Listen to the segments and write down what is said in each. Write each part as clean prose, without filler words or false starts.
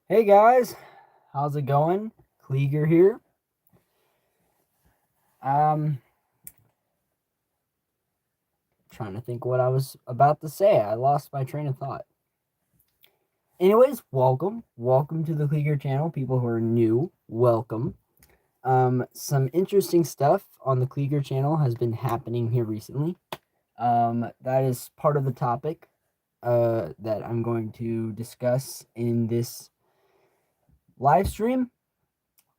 Hey guys, how's it going? Klieger here. Um, Trying to think what I was about to say. I lost my train of thought. Anyways, welcome to the Klieger channel. People who are new, welcome. Some interesting stuff on the Klieger channel has been happening here recently. That is part of the topic that I'm going to discuss in this live stream.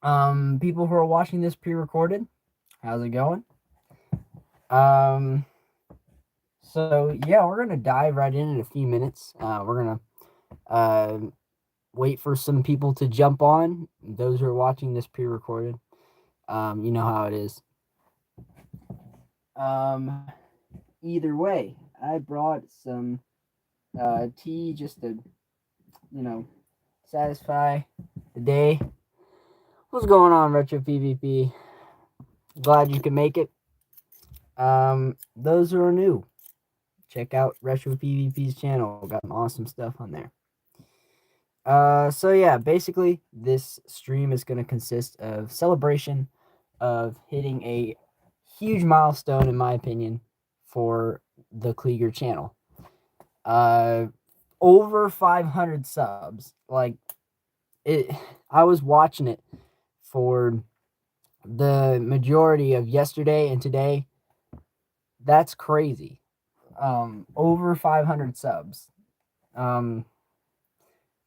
People who are watching this pre-recorded, how's it going? Um, So yeah, we're gonna dive right in a few minutes. We're gonna uh, wait for some people to jump on. Those who are watching this pre-recorded, you know how it is. Um, Either way, I brought some tea just to satisfy the day. What's going on, Retro PvP? Glad you can make it. Those who are new, check out Retro PvP's channel. Got some awesome stuff on there. So yeah, basically this stream is going to consist of celebration of hitting a huge milestone, in my opinion, for the Klieger channel. Over 500 subs. Like it, I was watching it for the majority of yesterday and today. That's crazy. Over 500 subs. Um,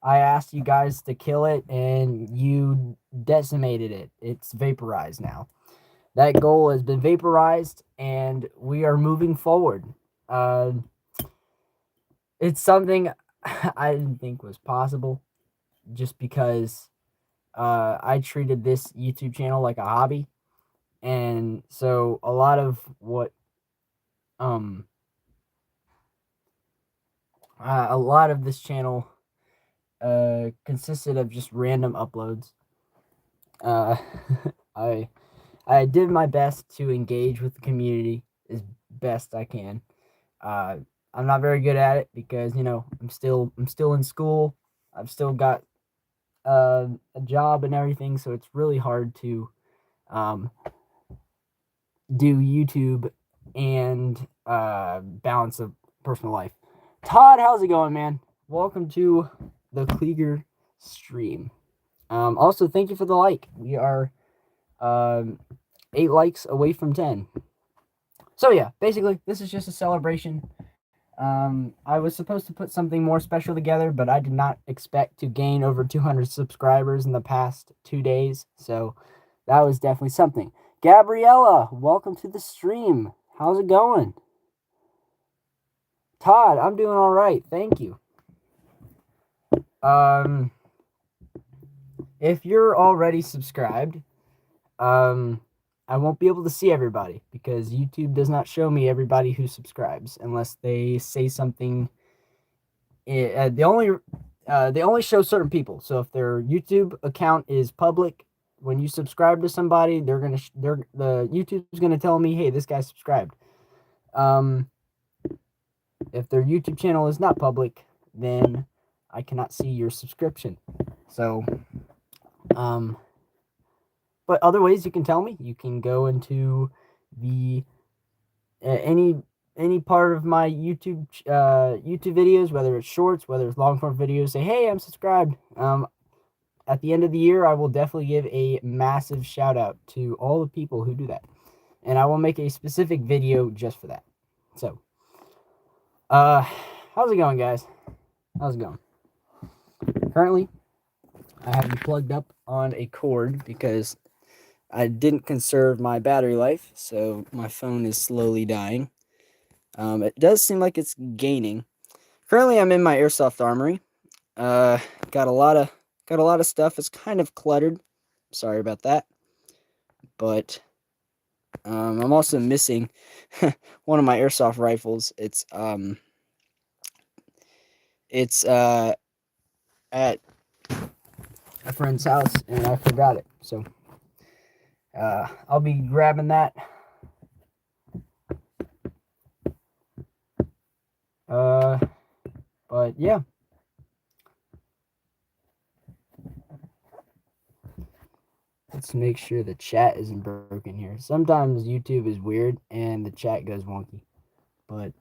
I asked you guys to kill it and you decimated it. It's vaporized now. That goal has been vaporized and we are moving forward. Uh, it's something I didn't think was possible just because I treated this YouTube channel like a hobby. And so a lot of what um a lot of this channel consisted of just random uploads. Uh, I I did my best to engage with the community as best I can. Uh, I'm not very good at it because I'm still in school. I've still got a job and everything, so it's really hard to um, do YouTube and balance a personal life. Todd, how's it going, man? Welcome to the Klieger stream. Also, thank you for the like. We are um, 8 likes away from 10. So yeah, basically, this is just a celebration. I was supposed to put something more special together, but I did not expect to gain over 200 subscribers in the past 2 days. So that was definitely something. Gabriella, welcome to the stream. How's it going? Todd, I'm doing all right. Thank you. Um, if you're already subscribed, um, I won't be able to see everybody because YouTube does not show me everybody who subscribes unless they say something. They only show certain people. So if their YouTube account is public, when you subscribe to somebody, the YouTube's gonna tell me, hey, this guy subscribed. Um, if their YouTube channel is not public, then I cannot see your subscription. So, um, but other ways you can tell me. You can go into the any part of my YouTube videos, whether it's shorts, whether it's long form videos. Say, hey, I'm subscribed. At the end of the year, I will definitely give a massive shout out to all the people who do that, and I will make a specific video just for that. So, how's it going, guys? How's it going? Currently, I have it plugged up on a cord because I didn't conserve my battery life, so my phone is slowly dying. It does seem like it's gaining. Currently, I'm in my airsoft armory. Uh, got a lot of stuff. It's kind of cluttered. Sorry about that, but I'm also missing one of my airsoft rifles. It's at a friend's house, and I forgot it. So I'll be grabbing that. But yeah. Let's make sure the chat isn't broken here. Sometimes YouTube is weird and the chat goes wonky. But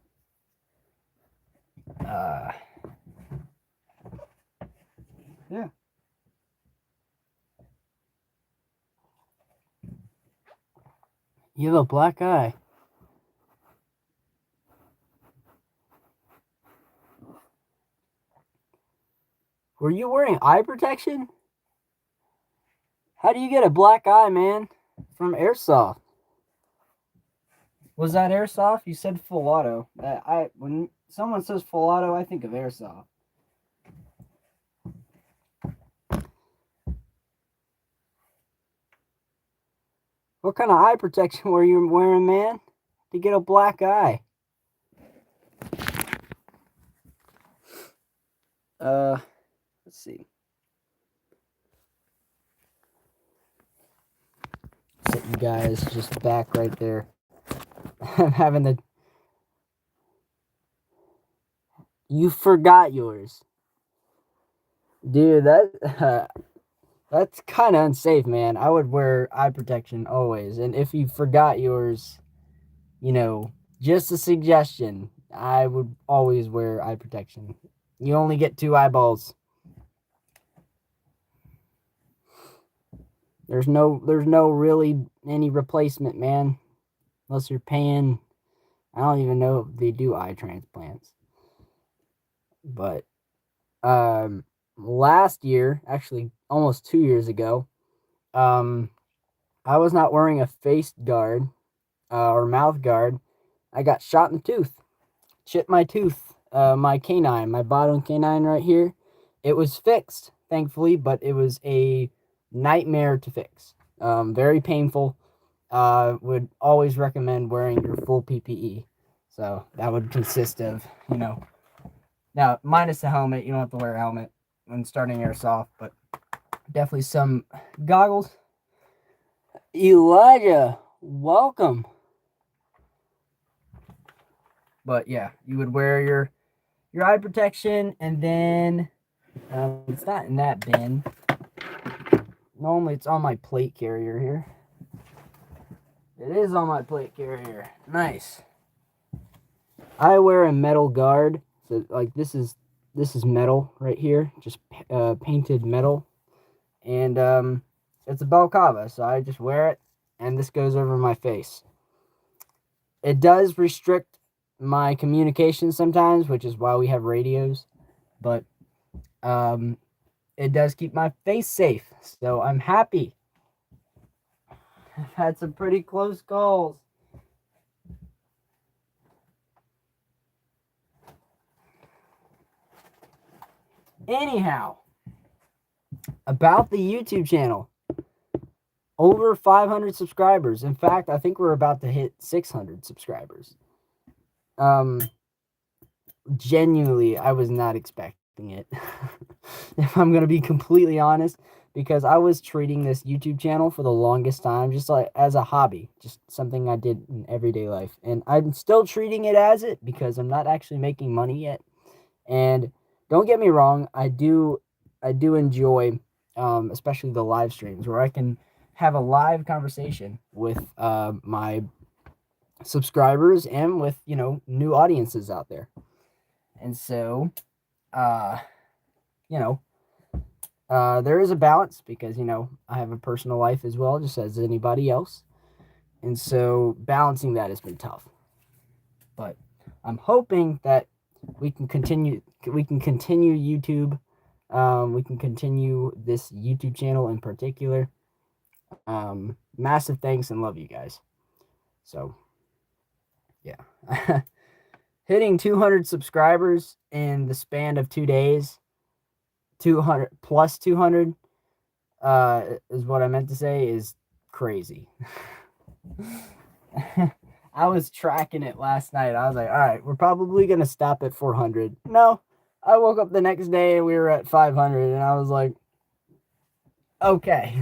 yeah. You have a black eye. Were you wearing eye protection? How do you get a black eye, man? From airsoft. Was that airsoft? You said full auto. When someone says full auto, I think of airsoft. What kind of eye protection were you wearing, man? To get a black eye. Let's see. Set you guys just back right there. I'm having the. You forgot yours, dude. That's kind of unsafe, man. I would wear eye protection always, and if you forgot yours, just a suggestion. I would always wear eye protection. You only get 2 eyeballs. There's no really any replacement, man. Unless you're paying. I don't even know if they do eye transplants. But last year, actually almost 2 years ago, I was not wearing a face guard or mouth guard. I got shot in the tooth. Chipped my tooth. My canine, my bottom canine right here. It was fixed, thankfully, but it was a nightmare to fix. Very painful. Would always recommend wearing your full PPE. So that would consist of, now minus the helmet. You don't have to wear a helmet when starting airsoft, but definitely some goggles. Elijah, welcome. But yeah, you would wear your eye protection, and then it's not in that bin. Normally it's on my plate carrier here. It is on my plate carrier. Nice. I wear a metal guard. So like this is metal right here, just painted metal, and it's a balaclava. So I just wear it, and this goes over my face. It does restrict my communication sometimes, which is why we have radios, but it does keep my face safe, so I'm happy. I've had some pretty close calls. Anyhow, about the YouTube channel, over 500 subscribers. In fact, I think we're about to hit 600 subscribers. Genuinely, I was not expecting it. If I'm going to be completely honest, because I was treating this YouTube channel for the longest time just like as a hobby, just something I did in everyday life. And I'm still treating it as it because I'm not actually making money yet. And don't get me wrong, I do enjoy especially the live streams where I can have a live conversation with my subscribers and with, new audiences out there. And so there is a balance because, I have a personal life as well, just as anybody else. And so balancing that has been tough. But I'm hoping that we can continue YouTube. We can continue this YouTube channel in particular. Massive thanks and love you guys. So, yeah. Hitting 200 subscribers in the span of 2 days, 200 plus 200 is what I meant to say, is crazy. I was tracking it last night. I was like, all right, we're probably going to stop at 400. No, I woke up the next day and we were at 500, and I was like, okay,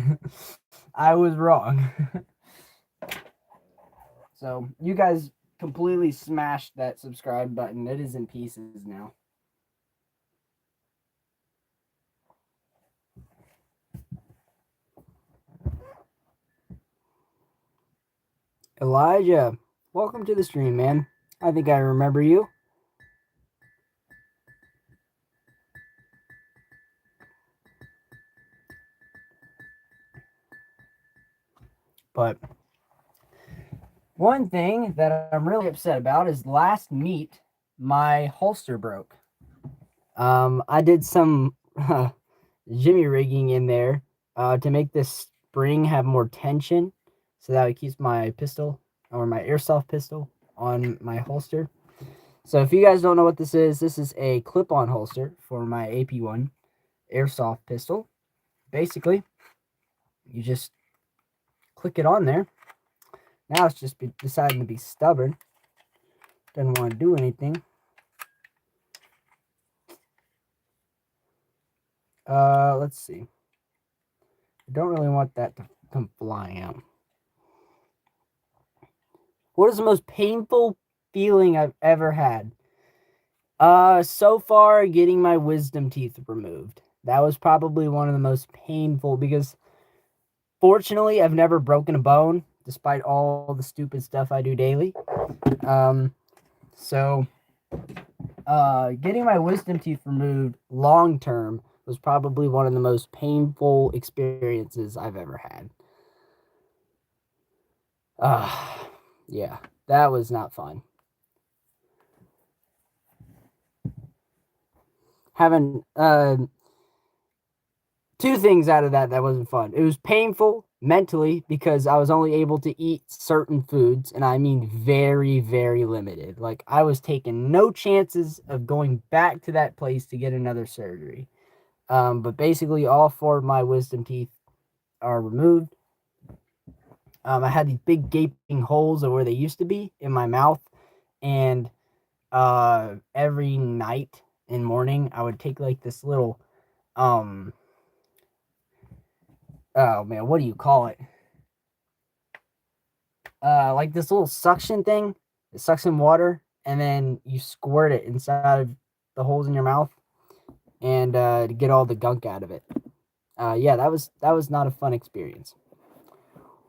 I was wrong. So you guys completely smashed that subscribe button. It is in pieces now. Elijah, welcome to the stream, man. I think I remember you. But one thing that I'm really upset about is last meet, my holster broke. I did some jimmy rigging in there to make this spring have more tension so that it keeps my pistol or my airsoft pistol on my holster. So if you guys don't know what this is a clip-on holster for my AP1 airsoft pistol. Basically, you just click it on there. Now it's just deciding to be stubborn. Doesn't want to do anything. Let's see. I don't really want that to come flying out. What is the most painful feeling I've ever had? So far, getting my wisdom teeth removed. That was probably one of the most painful because fortunately, I've never broken a bone despite all the stupid stuff I do daily. So getting my wisdom teeth removed long term was probably one of the most painful experiences I've ever had. Yeah, that was not fun. Having two things out of that wasn't fun. It was painful mentally because I was only able to eat certain foods, and I mean very, very limited. Like I was taking no chances of going back to that place to get another surgery. But basically, all four of my wisdom teeth are removed. I had these big gaping holes where they used to be in my mouth, and every night and morning I would take like this little oh man, what do you call it? Like this little suction thing. It sucks in water, and then you squirt it inside of the holes in your mouth, and to get all the gunk out of it. Yeah, that was not a fun experience.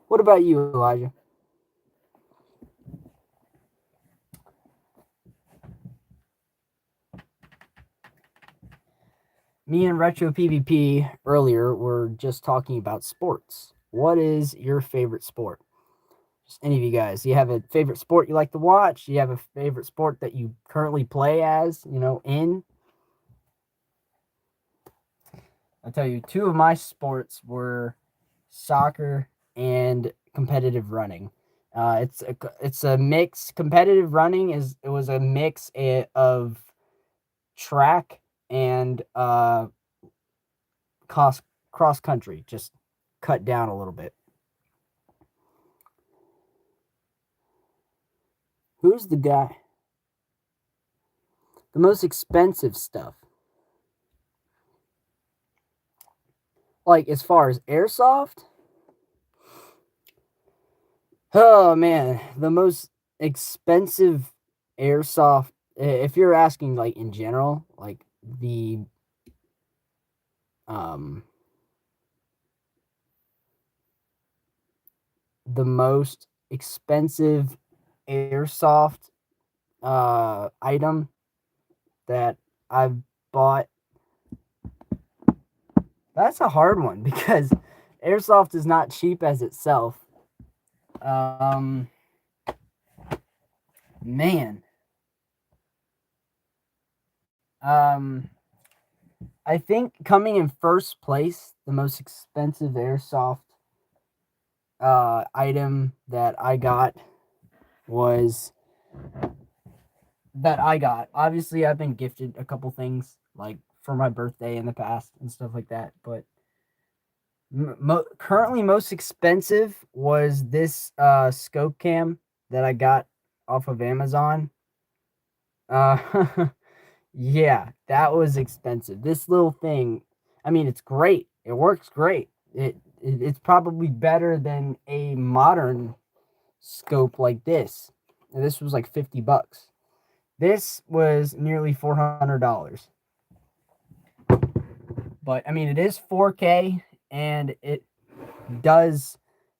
What about you, Elijah? Me and Retro PvP earlier were just talking about sports. What is your favorite sport? Just any of you guys. Do you have a favorite sport you like to watch? Do you have a favorite sport that you currently play as, in? I'll tell you, two of my sports were soccer and competitive running. It's a mix. Competitive running it was a mix of track and cross country, just cut down a little bit. Who's the guy? The most expensive stuff. Like as far as airsoft? Oh man, the most expensive airsoft, if you're asking like in general, like um the most expensive airsoft item that I've bought. That's a hard one because airsoft is not cheap as itself. Man. I think coming in first place, the most expensive airsoft item that I got was obviously I've been gifted a couple things like for my birthday in the past and stuff like that, but currently most expensive was this scope cam that I got off of Amazon. Yeah, that was expensive. This little thing, I mean, it's great. It works great. It's probably better than a modern scope like this. And this was like $50. This was nearly $400. But I mean, it is 4K and it does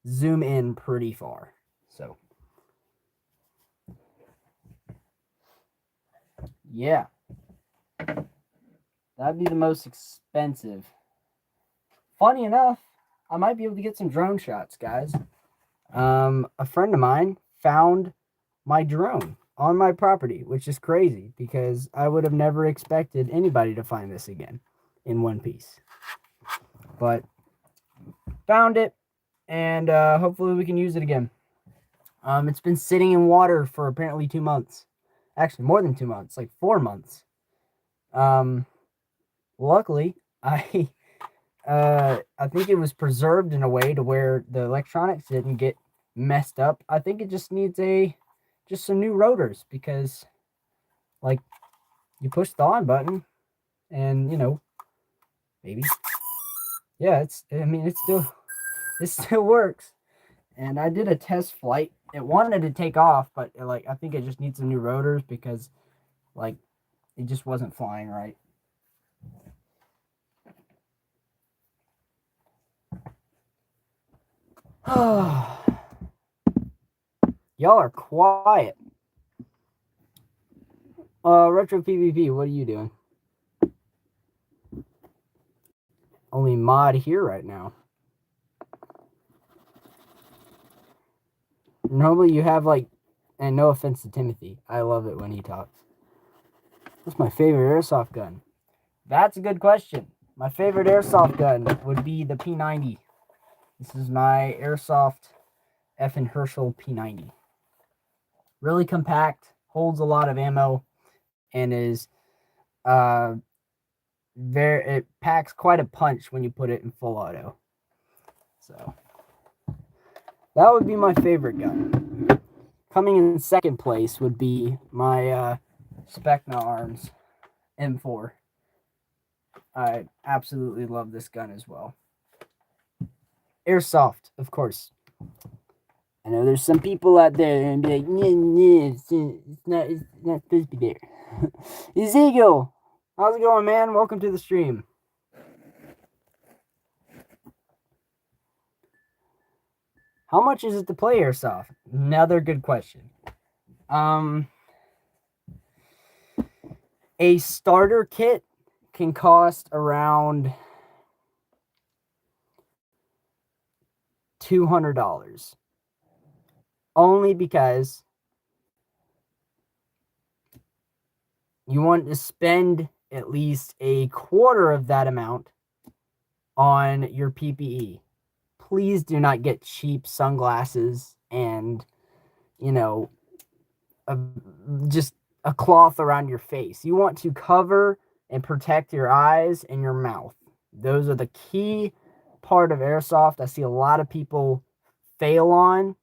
zoom in pretty far. So Yeah. That'd be the most expensive. Funny enough, I might be able to get some drone shots, guys. A friend of mine found my drone on my property, which is crazy because I would have never expected anybody to find this again in one piece. But found it, and hopefully we can use it again. It's been sitting in water for apparently 2 months. Actually, more than 2 months, like 4 months. Luckily, I think it was preserved in a way to where the electronics didn't get messed up. I think it just needs just some new rotors because, like, you push the on button, and maybe, yeah, it still works. And I did a test flight. It wanted to take off, but I think it just needs some new rotors because, like, it just wasn't flying right. Y'all are quiet. Retro PvP, what are you doing? Only mod here right now. Normally you have and no offense to Timothy, I love it when he talks. What's my favorite airsoft gun? That's a good question. My favorite airsoft gun would be the P90. This is my airsoft F. Herschel P90. Really compact, holds a lot of ammo, and is it packs quite a punch when you put it in full auto. So that would be my favorite gun. Coming in second place would be my Specna Arms M4. I absolutely love this gun as well. Airsoft, of course. I know there's some people out there and be like, it's not supposed to be there. Ezekiel, how's it going, man? Welcome to the stream. How much is it to play airsoft? Another good question. A starter kit can cost around $200. Only because you want to spend at least a quarter of that amount on your PPE. Please do not get cheap sunglasses and, just a cloth around your face. You want to cover and protect your eyes and your mouth. Those are the key part of airsoft. I see a lot of people fail on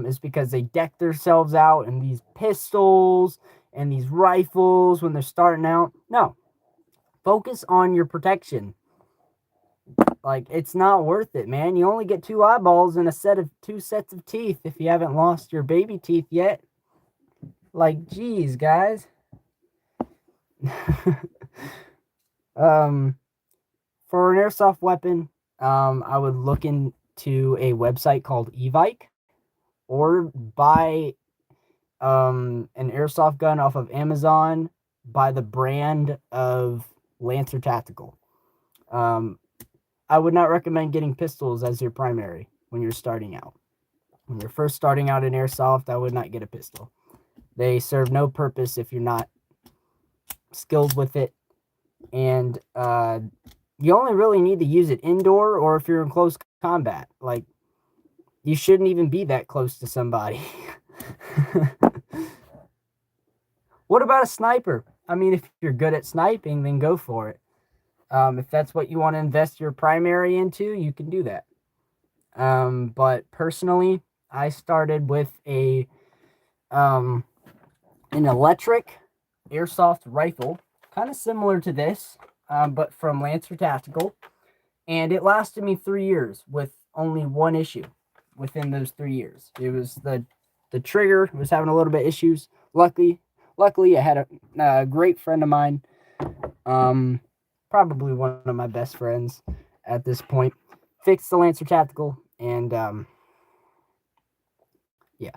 is because they deck themselves out in these pistols and these rifles when they're starting out. No, focus on your protection. It's not worth it, man. You only get 2 eyeballs and two sets of teeth if you haven't lost your baby teeth yet. Geez, guys. For an airsoft weapon, I would look into a website called Evike, or buy an airsoft gun off of Amazon by the brand of Lancer Tactical. I would not recommend getting pistols as your primary when you're starting out. When you're first starting out in airsoft, I would not get a pistol. They serve no purpose if you're not skilled with it. And you only really need to use it indoor or if you're in close combat. You shouldn't even be that close to somebody. What about a sniper? I mean, if you're good at sniping, then go for it. If that's what you want to invest your primary into, you can do that. But personally, I started with an electric airsoft rifle, kind of similar to this, but from Lancer Tactical. And it lasted me 3 years with only one issue within those 3 years. It was the trigger was having a little bit of issues. Luckily, I had a great friend of mine, probably one of my best friends at this point, fixed the Lancer Tactical, and yeah.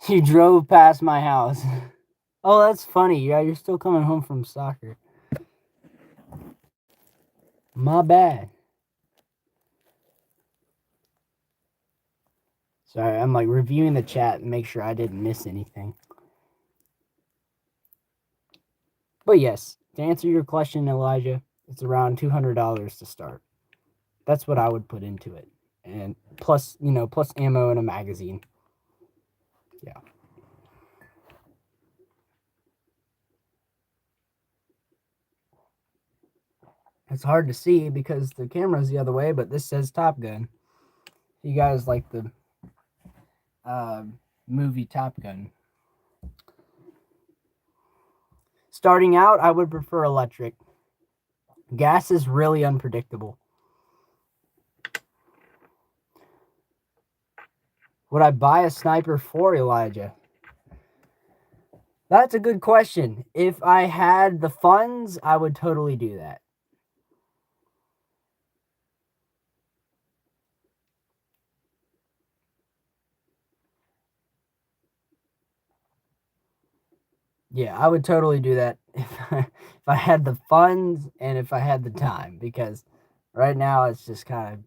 He drove past my house. Oh, that's funny. Yeah, you're still coming home from soccer. My bad. Sorry, I'm like reviewing the chat and make sure I didn't miss anything. But yes, to answer your question, Elijah, it's around $200 to start. That's what I would put into it. And plus, plus ammo and a magazine. Yeah. It's hard to see because the camera's the other way, but this says Top Gun. You guys like the movie Top Gun. Starting out, I would prefer electric. Gas is really unpredictable. Would I buy a sniper for Elijah? That's a good question. If I had the funds, I would totally do that. Yeah, I would totally do that if I had the funds and if I had the time, because right now it's just kind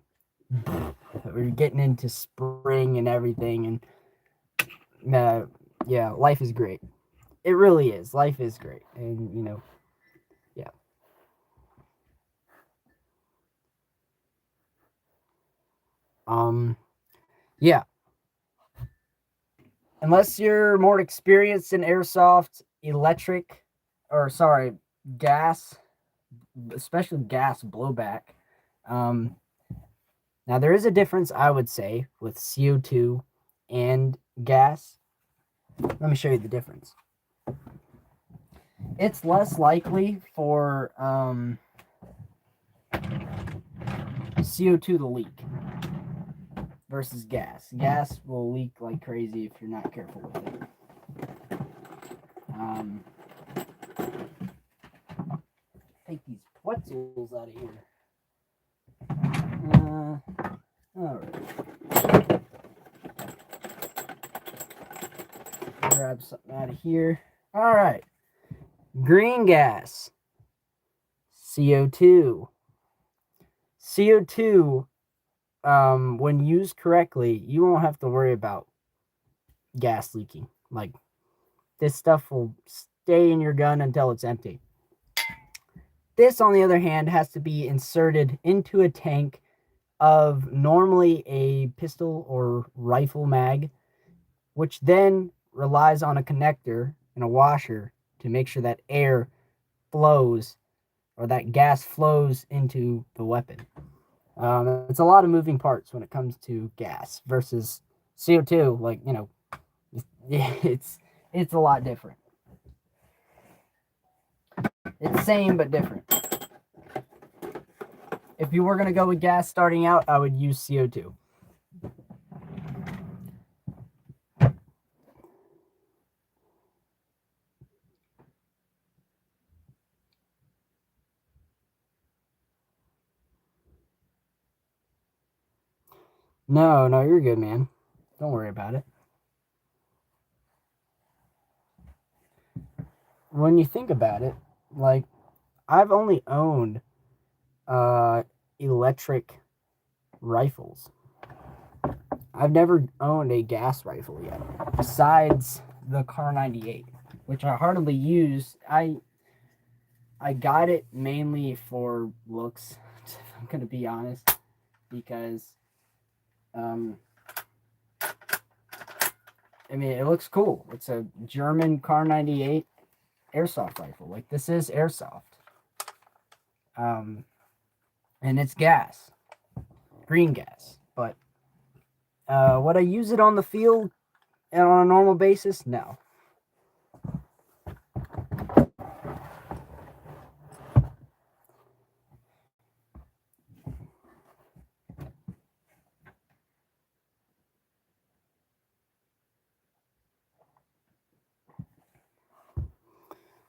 of we're getting into spring and everything, and yeah, life is great. It really is. Life is great, and yeah. Yeah. Unless you're more experienced in airsoft, electric, or sorry, gas, especially gas blowback. Now there is a difference, I would say, with CO2 and gas. Let me show you the difference. It's less likely for CO2 to leak versus gas. Gas will leak like crazy if you're not careful with it. Take these pretzels out of here. All right. Grab something out of here. All right. Green gas. CO2. CO2, when used correctly, you won't have to worry about gas leaking. Like, this stuff will stay in your gun until it's empty. This, on the other hand, has to be inserted into a tank of normally a pistol or rifle mag, which then relies on a connector and a washer to make sure that air flows or that gas flows into the weapon. It's a lot of moving parts when it comes to gas versus CO2. Like, it's a lot different. It's same but different. If you were going to go with gas starting out, I would use CO2. No, you're good, man. Don't worry about it. When you think about it, like, I've only owned electric rifles. I've never owned a gas rifle yet, besides the Kar98, which I hardly use. I got it mainly for looks, if I'm going to be honest, because I mean, it looks cool. It's a German Kar98 airsoft rifle. Like, this is airsoft. And it's gas, green gas. But would I use it on the field and on a normal basis? No.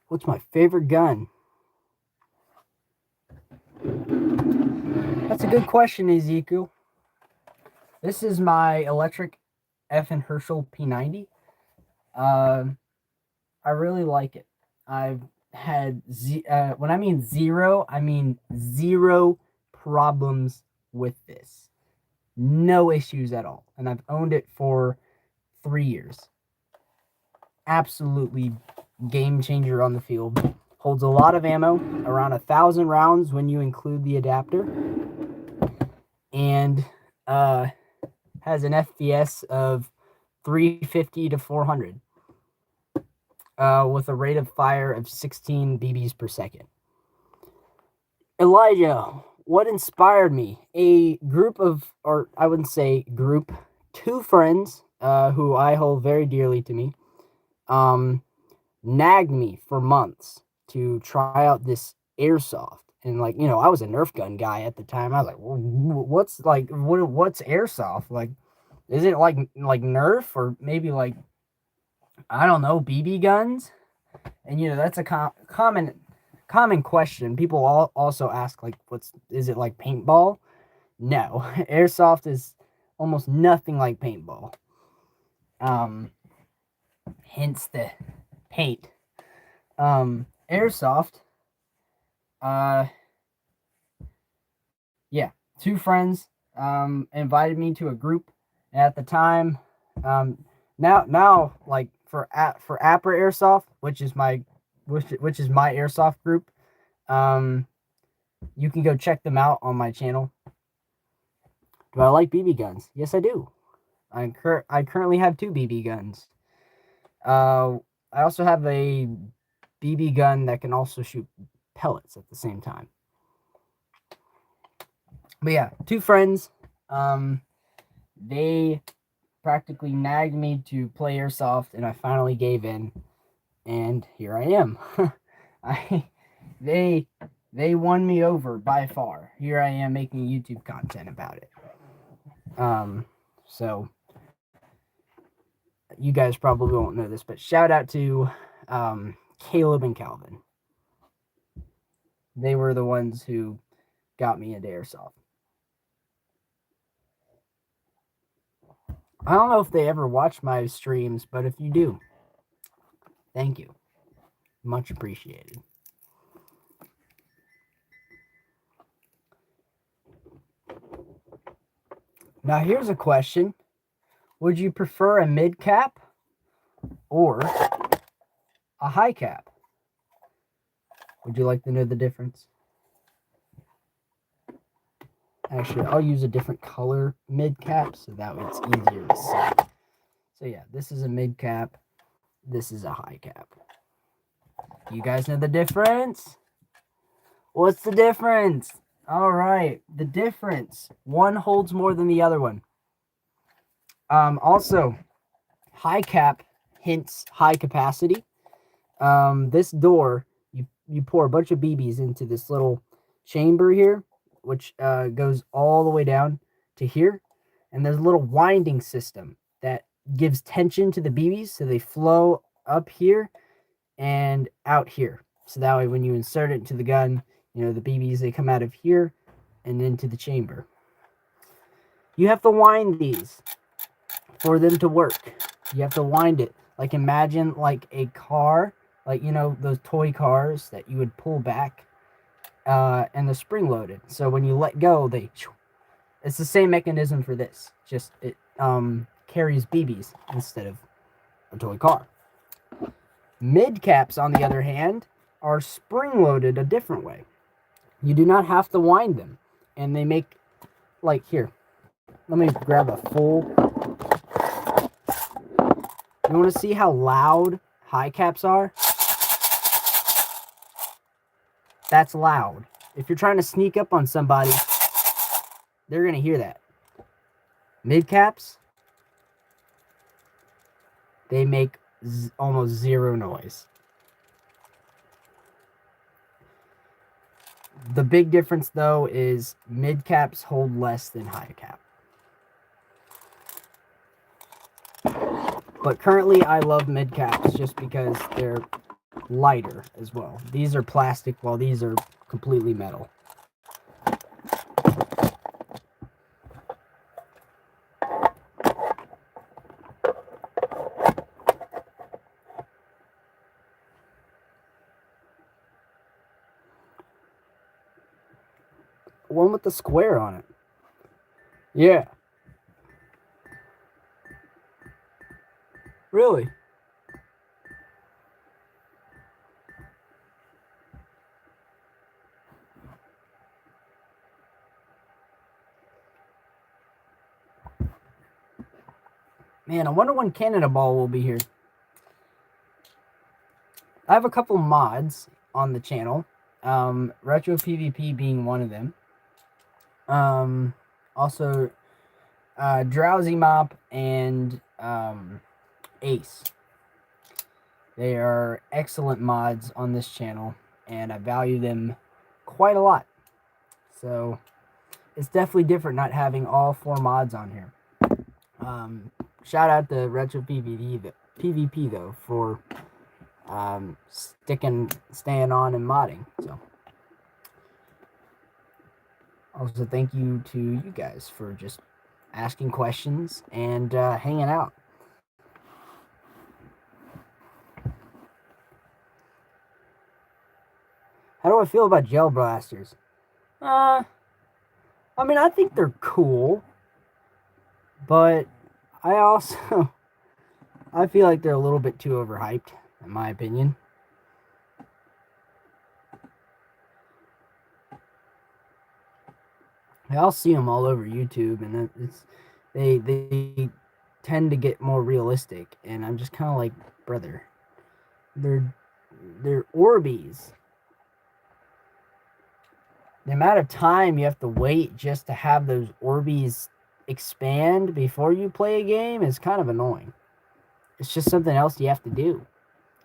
What's my favorite gun? That's a good question, Ezekiel. This is my electric F. and Herschel P90. I really like it. I've had when I mean zero, I mean zero problems with this. No issues at all. And I've owned it for 3 years. Absolutely game changer on the field. Holds a lot of ammo, around 1,000 rounds when you include the adapter. And has an FPS of 350 to 400. With a rate of fire of 16 BBs per second. Elijah, what inspired me? A group of, or I wouldn't say group, two friends who I hold very dearly to me, nagged me for months to try out this airsoft. And like, I was a Nerf gun guy at the time. I was like, well, what's airsoft? Like, is it like Nerf or maybe like, I don't know, BB guns? And that's a common question. People also ask like, is it like paintball? No, airsoft is almost nothing like paintball. Hence the paint. Airsoft. Yeah, two friends invited me to a group at the time. Now like for APRA Airsoft, which is my airsoft group. You can go check them out on my channel. Do I like BB guns? Yes, I do. I currently have 2 BB guns. I also have a BB gun that can also shoot pellets at the same time. But yeah, two friends. They practically nagged me to play airsoft, and I finally gave in, and here I am. They won me over by far. Here I am making YouTube content about it. So you guys probably won't know this, but shout out to Caleb and Calvin. They were the ones who got me into airsoft. I don't know if they ever watch my streams, but if you do, thank you. Much appreciated. Now here's a question. Would you prefer a mid cap or a high cap? Would you like to know the difference? Actually, I'll use a different color mid cap so that way it's easier to see. So yeah, this is a mid cap. This is a high cap. You guys know the difference? What's the difference? All right, the difference. One holds more than the other one. Also, high cap hints high capacity. This door, you pour a bunch of BBs into this little chamber here, which goes all the way down to here. And there's a little winding system that gives tension to the BBs so they flow up here and out here. So that way when you insert it into the gun, the BBs, they come out of here and into the chamber. You have to wind these for them to work. You have to wind it. Like imagine like a car, like those toy cars that you would pull back and the spring loaded. So when you let go, it's the same mechanism for this. Just it carries BBs instead of a toy car. Mid caps, on the other hand, are spring loaded a different way. You do not have to wind them, and they make like here. Let me grab a full. You want to see how loud high caps are? That's loud. If you're trying to sneak up on somebody, they're going to hear that. Mid caps, they make almost zero noise. The big difference, though, is mid caps hold less than high cap. But currently, I love mid caps just because they're lighter as well. These are plastic, while these are completely metal. one with the square on it. Yeah. Really? Man, I wonder when Canada Ball will be here. I have a couple mods on the channel. Retro PvP being one of them. Also, Drowsy Mop and Ace. They are excellent mods on this channel, and I value them quite a lot. So, it's definitely different not having all 4 mods on here. Shout out to Retro PvP though for staying on and modding. So also thank you to you guys for just asking questions and hanging out. How do I feel about gel blasters? I mean, I think they're cool, but I also I feel like they're a little bit too overhyped, in my opinion. I'll see them all over YouTube, and they tend to get more realistic, and I'm just kind of like, brother, they're Orbeez. The amount of time you have to wait just to have those Orbeez expand before you play a game is kind of annoying. It's just something else you have to do.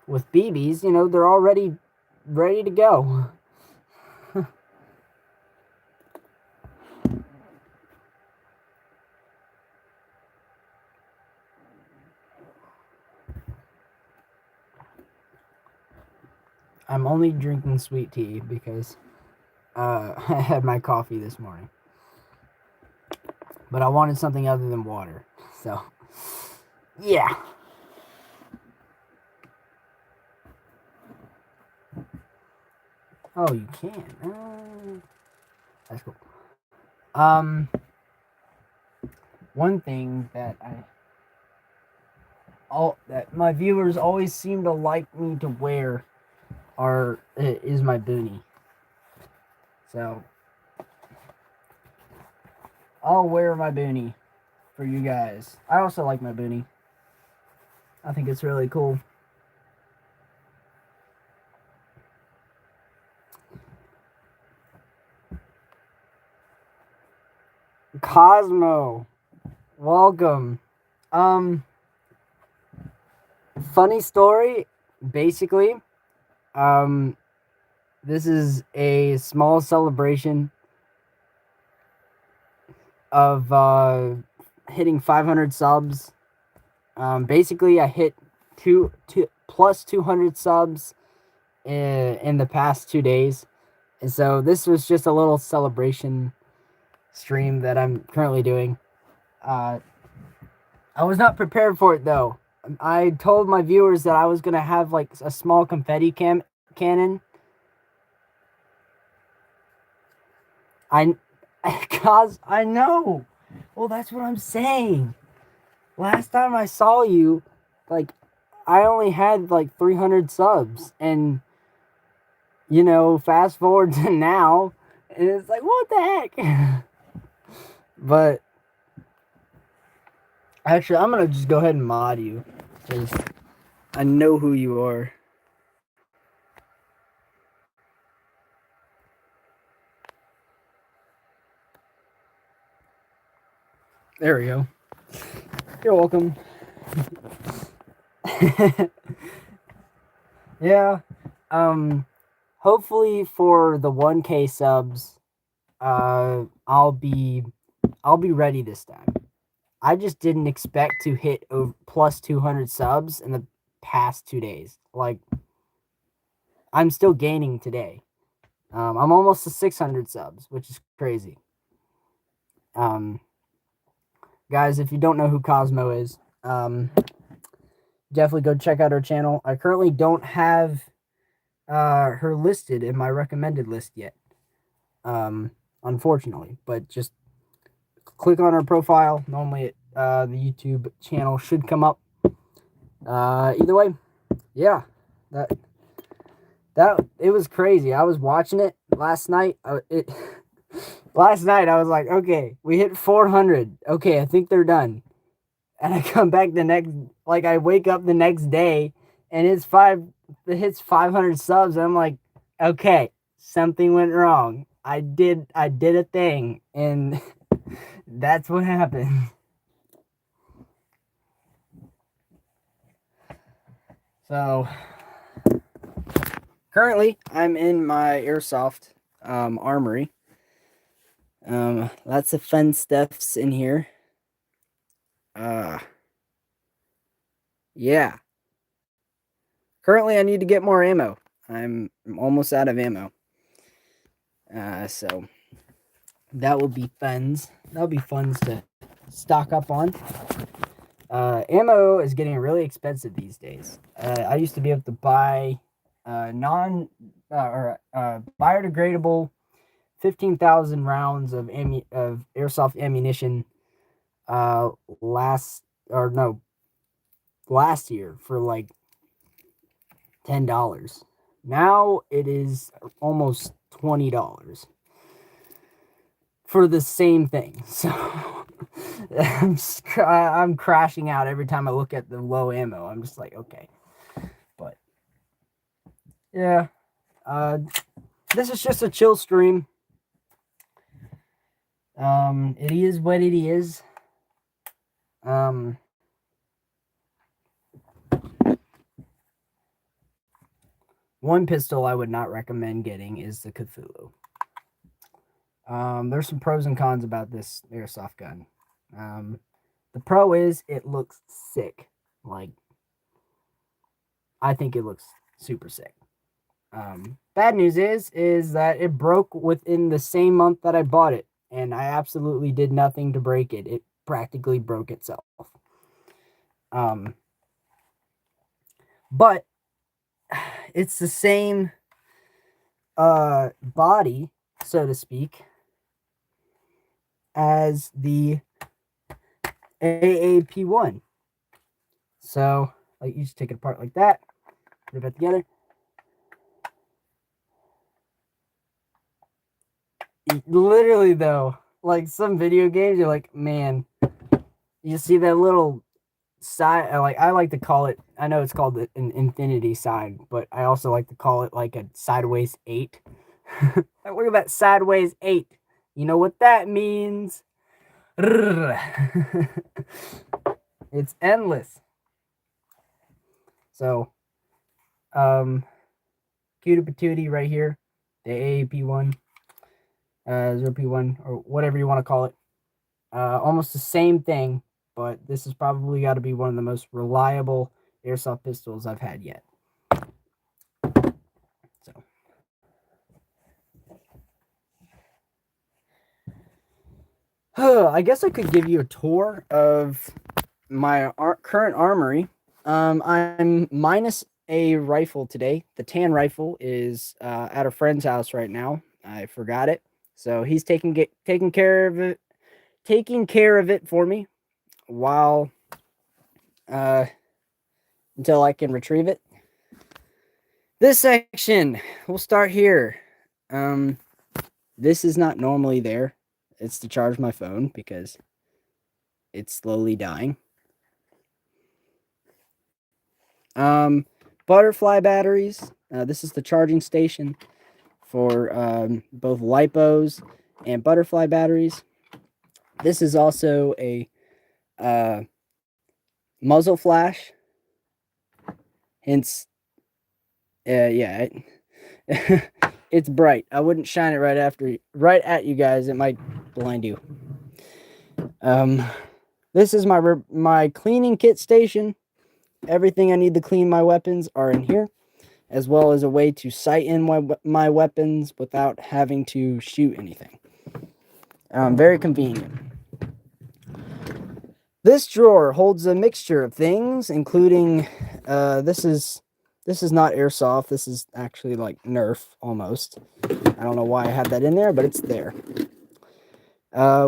With BBs, you know, they're already ready to go. I'm only drinking sweet tea because I had my coffee this morning. But I wanted something other than water. So, yeah. Oh, you can. That's cool. One thing that that my viewers always seem to like me to wear is my boonie. So I'll wear my boonie for you guys. I also like my boonie. I think it's really cool. Cosmo, welcome. Funny story, basically. This is a small celebration of hitting 500 subs. Basically, I hit plus 200 subs in the past 2 days, and so this was just a little celebration stream that I'm currently doing. I was not prepared for it though. I told my viewers that I was gonna have like a small confetti cannon. Cause I know. Well, that's what I'm saying. Last time I saw you, like, I only had like 300 subs, and you know, fast forward to now, and it's like, what the heck? But actually, I'm gonna just go ahead and mod you, because I know who you are. There we go. You're welcome. Yeah. Hopefully for the 1K subs, I'll be ready this time. I just didn't expect to hit plus 200 subs in the past 2 days. Like, I'm still gaining today. I'm almost to 600 subs, which is crazy. Guys, if you don't know who Cosmo is, definitely go check out her channel. I currently don't have her listed in my recommended list yet. unfortunately. But just click on her profile. Normally, the YouTube channel should come up. Either way, yeah, that it was crazy. I was watching it last night. Last night I was like, okay, we hit 400. Okay, I think they're done. And I come back I wake up the next day, and it hits 500 subs. And I'm like, okay, something went wrong. I did a thing, and that's what happened. So currently, I'm in my airsoft armory. Lots of fun stuffs in here. Yeah. Currently, I need to get more ammo. I'm almost out of ammo. So that will be funs. That'll be funs to stock up on. Ammo is getting really expensive these days. I used to be able to buy biodegradable 15,000 rounds of airsoft ammunition last year for like $10. Now it is almost $20 for the same thing. So I'm crashing out every time I look at the low ammo. I'm just like, okay. But yeah, this is just a chill stream. It is what it is. One pistol I would not recommend getting is the Cthulhu. There's some pros and cons about this airsoft gun. The pro is it looks sick. Like, I think it looks super sick. Bad news is that it broke within the same month that I bought it, and I absolutely did nothing to break it. It practically broke itself. But it's the same body, so to speak, as the AAP1. So, like, you just take it apart like that, put it back together. Literally, though, like some video games, you're like, man, you see that little side, like, I like to call it, I know it's called an infinity side, but I also like to call it like a sideways 8. Look at that sideways 8. You know what that means? It's endless. So, cutie patootie right here, the AAP1, 0P1, or whatever you want to call it. Almost the same thing, but this has probably got to be one of the most reliable airsoft pistols I've had yet. So, I guess I could give you a tour of my current armory. I'm minus a rifle today. The tan rifle is at a friend's house right now. I forgot it, so he's taking care of it for me while until I can retrieve it. This section, we'll start here. This is not normally there. It's to charge my phone because it's slowly dying. Butterfly batteries. This is the charging station for both LiPos and butterfly batteries. This is also a muzzle flash. Hence, yeah, it's bright. I wouldn't shine it right at you guys. It might blind you. This is my cleaning kit station. Everything I need to clean my weapons are in here, as well as a way to sight in my weapons without having to shoot anything. Very convenient. This drawer holds a mixture of things, including this is This is not airsoft. This is actually like Nerf almost. I don't know why I had that in there, but it's there.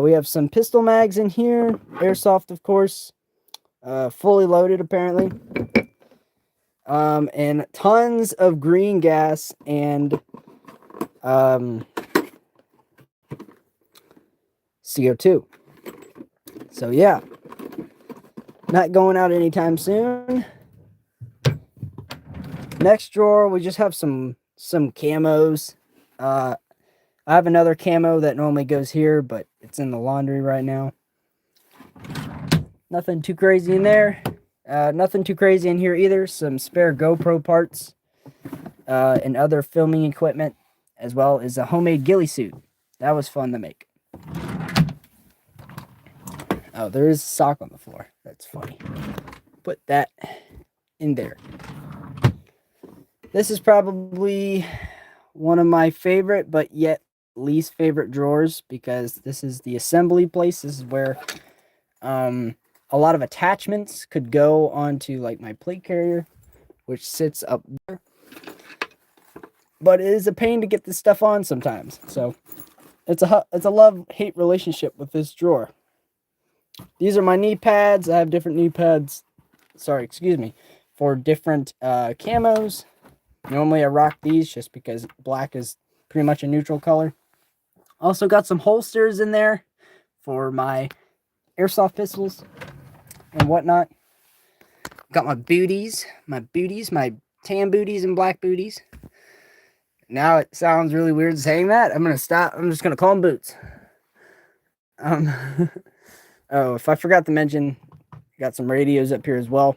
We have some pistol mags in here. Airsoft, of course. Fully loaded, apparently. And tons of green gas and CO2. So yeah, not going out anytime soon. Next drawer, we just have some camos. I have another camo that normally goes here, but it's in the laundry right now. Nothing too crazy in there. Nothing too crazy in here either. Some spare GoPro parts and other filming equipment, as well as a homemade ghillie suit. That was fun to make. Oh, there is a sock on the floor. That's funny. Put that in there. This is probably one of my favorite, but yet least favorite drawers, because this is the assembly place. This is where a lot of attachments could go onto like my plate carrier, which sits up there. But it is a pain to get this stuff on sometimes. So it's a love-hate relationship with this drawer. These are my knee pads. I have different knee pads. Sorry, excuse me. For different camos. Normally I rock these just because black is pretty much a neutral color. Also got some holsters in there for my airsoft pistols and whatnot. Got my booties, my tan booties and black booties. Now it sounds really weird saying that. I'm gonna stop. I'm just gonna call them boots. Oh, if I forgot to mention, got some radios up here as well.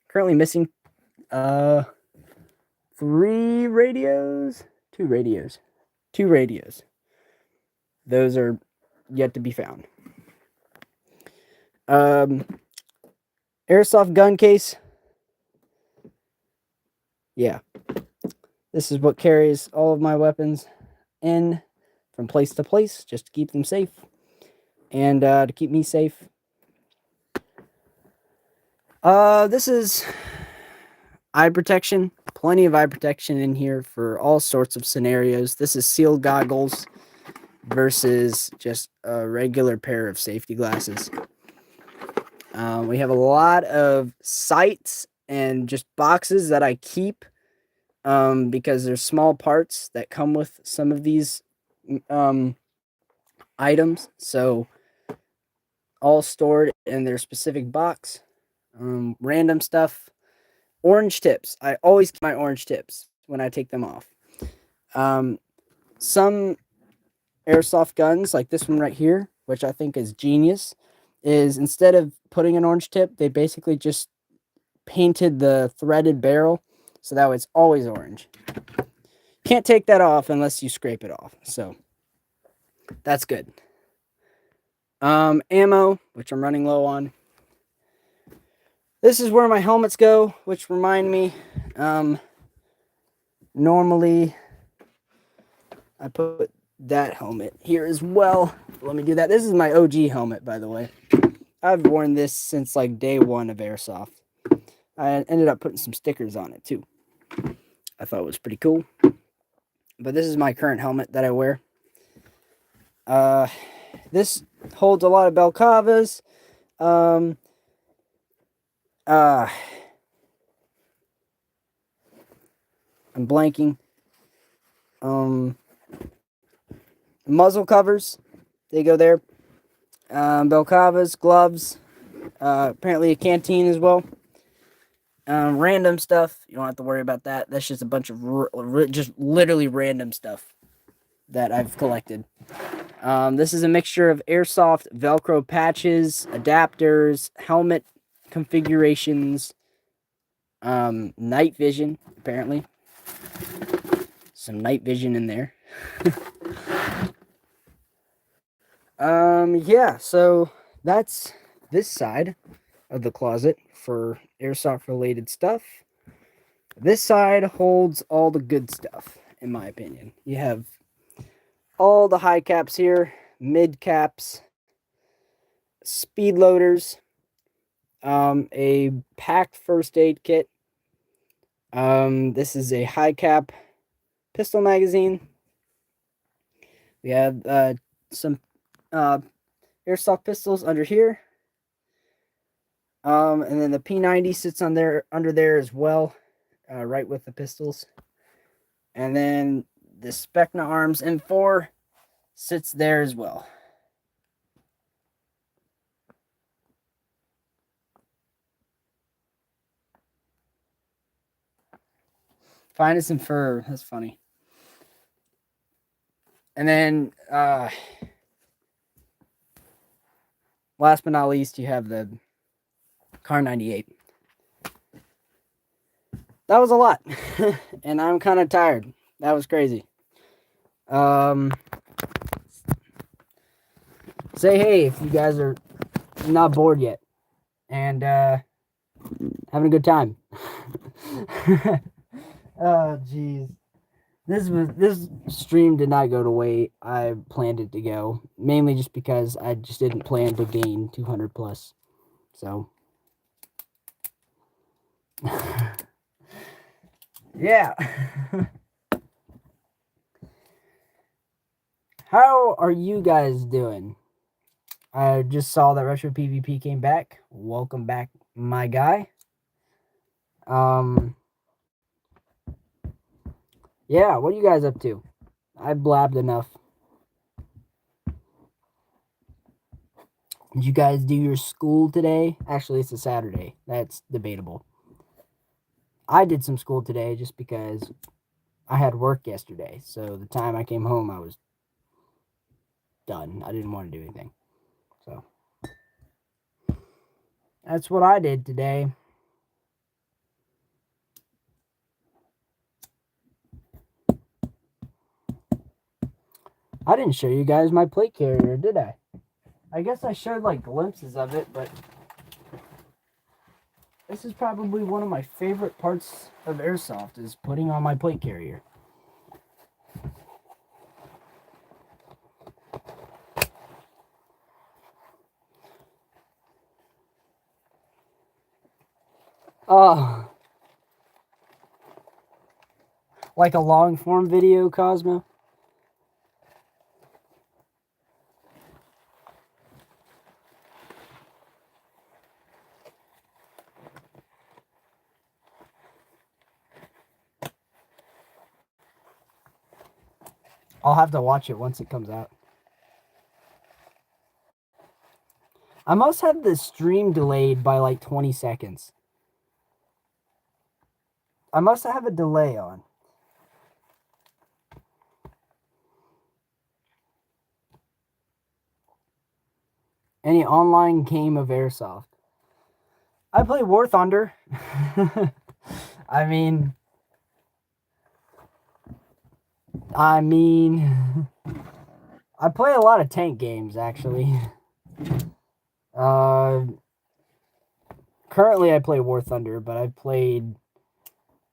Currently missing 2 radios. Those are yet to be found. Airsoft gun case. Yeah. This is what carries all of my weapons in from place to place, just to keep them safe and to keep me safe. This is eye protection. Plenty of eye protection in here for all sorts of scenarios. This is sealed goggles versus just a regular pair of safety glasses. We have a lot of sights and just boxes that I keep because there's small parts that come with some of these items. So all stored in their specific box. Random stuff. Orange tips. I always keep my orange tips when I take them off. Some airsoft guns, like this one right here, which I think is genius, is instead of putting an orange tip, they basically just painted the threaded barrel so that way it's always orange. Can't take that off unless you scrape it off, so that's good. Ammo, which I'm running low on. This is where my helmets go, which remind me, normally I put that helmet here as well. Let me do that. This is my OG helmet, by the way. I've worn this since like day one of airsoft. I ended up putting some stickers on it too. I thought it was pretty cool. But this is my current helmet that I wear. This holds a lot of Balaclavas. I'm blanking. Muzzle covers, they go there. Balaclavas, gloves, apparently a canteen as well. Random stuff, you don't have to worry about that. That's just a bunch of just literally random stuff that I've collected. This is a mixture of airsoft Velcro patches, adapters, helmet configurations, night vision, apparently. Some night vision in there. Yeah, so that's this side of the closet for airsoft related stuff. This side holds all the good stuff, in my opinion. You have all the high caps here, mid caps, speed loaders, a packed first aid kit, This is a high cap pistol magazine. We have some airsoft pistols under here. And then the P90 sits on there under there as well, right with the pistols. And then the Specna Arms M4 sits there as well. Finest in fur. That's funny. And then last but not least, you have the Car 98. That was a lot. And I'm kind of tired. That was crazy. Say hey if you guys are not bored yet and having a good time. Oh jeez. This stream did not go the way I planned it to go, mainly just because I just didn't plan to gain 200 plus. So yeah. How are you guys doing? I just saw that Retro PvP came back. Welcome back, my guy. Yeah, what are you guys up to? I blabbed enough. Did you guys do your school today? Actually, it's a Saturday. That's debatable. I did some school today just because I had work yesterday. So the time I came home, I was done. I didn't want to do anything. So that's what I did today. I didn't show you guys my plate carrier, did I? I guess I showed like glimpses of it, but this is probably one of my favorite parts of airsoft is putting on my plate carrier. Oh, like a long form video, Cosmo? I'll have to watch it once it comes out. I must have the stream delayed by like 20 seconds. I must have a delay on. Any online game of airsoft? I play War Thunder. I mean, I play a lot of tank games actually. Currently I play War Thunder, but I've played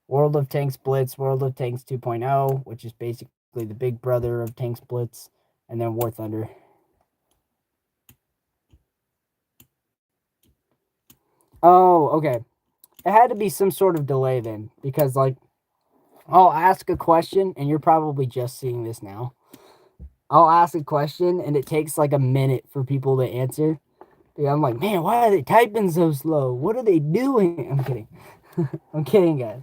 World of Tanks Blitz, World of Tanks 2.0, which is basically the big brother of Tanks Blitz, and then War Thunder. Oh, okay. It had to be some sort of delay then, because like I'll ask a question, and you're probably just seeing this now. I'll ask a question, and it takes like a minute for people to answer. Yeah, I'm like, man, why are they typing so slow? What are they doing? I'm kidding. I'm kidding, guys.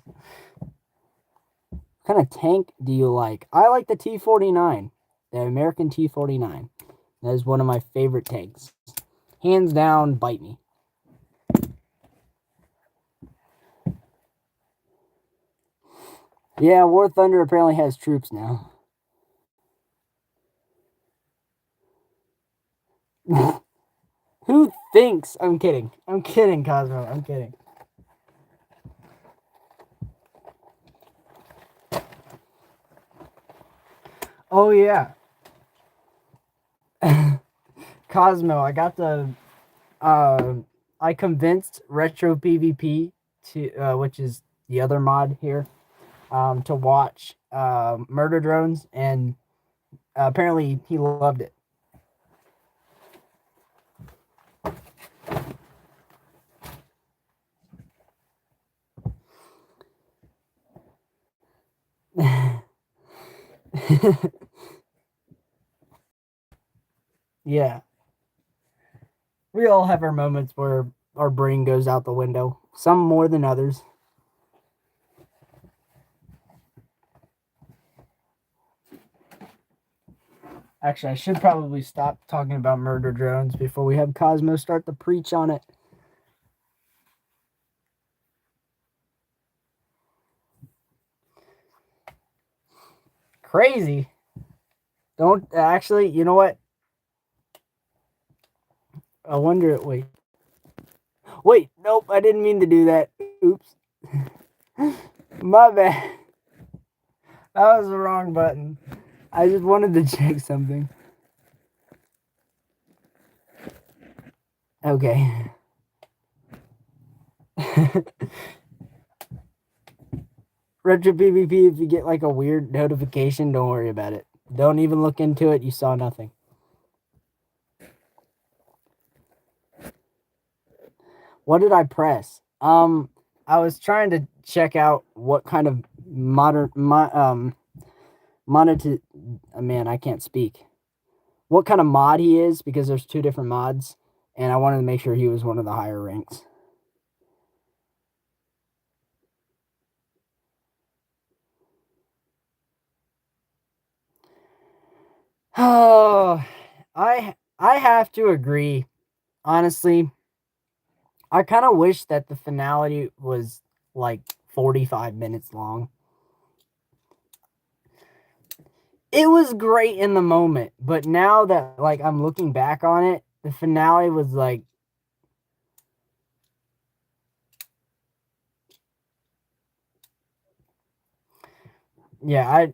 What kind of tank do you like? I like the T-49, the American T-49. That is one of my favorite tanks. Hands down, bite me. Yeah, War Thunder apparently has troops now. Who thinks? I'm kidding. I'm kidding, Cosmo. I'm kidding. Oh, yeah. Cosmo, I got the... I convinced Retro PvP to, which is the other mod here, to watch Murder Drones, and apparently he loved it. Yeah. We all have our moments where our brain goes out the window, some more than others. Actually, I should probably stop talking about murder drones before we have Cosmo start to preach on it. Crazy. Don't actually, you know what? I wonder. Wait, nope, I didn't mean to do that. Oops. My bad. That was the wrong button. I just wanted to check something. Okay. Retro PvP, if you get like a weird notification, don't worry about it. Don't even look into it. You saw nothing. What did I press? I was trying to check out what kind of man, I can't speak. What kind of mod he is, because there's two different mods, and I wanted to make sure he was one of the higher ranks. Oh, I have to agree. Honestly, I kind of wish that the finale was like 45 minutes long. It was great in the moment, but now that like I'm looking back on it, the finale was like yeah,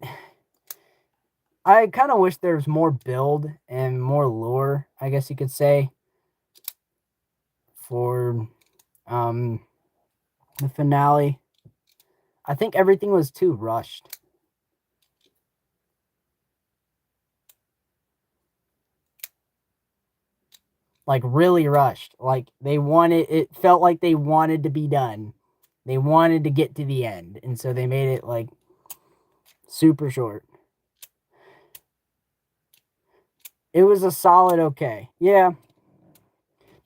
I kind of wish there was more build and more lore, I guess you could say, for the finale. I think everything was too rushed. Like really rushed. Like it felt like they wanted to be done. They wanted to get to the end, and so they made it like super short. It was a solid okay. Yeah.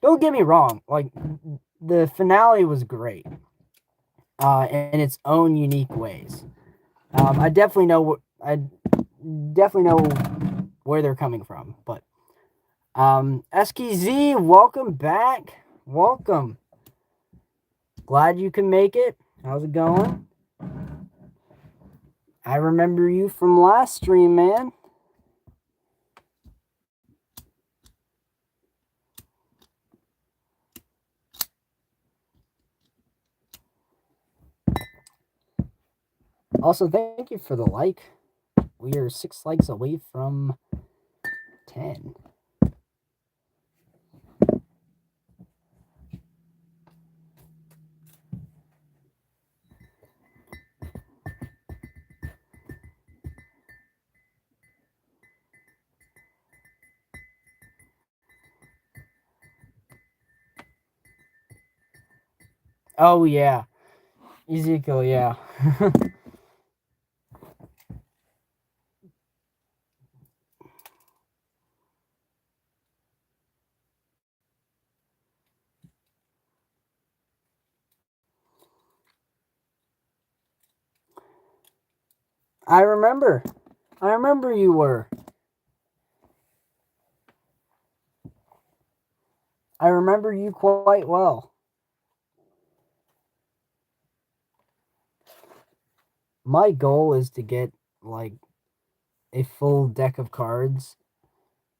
Don't get me wrong. Like the finale was great. In its own unique ways. I definitely know where they're coming from, but SKZ, welcome back. Welcome. Glad you can make it. How's it going? I remember you from last stream, man. Also, thank you for the like. We are 6 likes away from 10. Oh, yeah. Ezekiel, yeah. I remember you were. I remember you quite well. My goal is to get like a full deck of cards,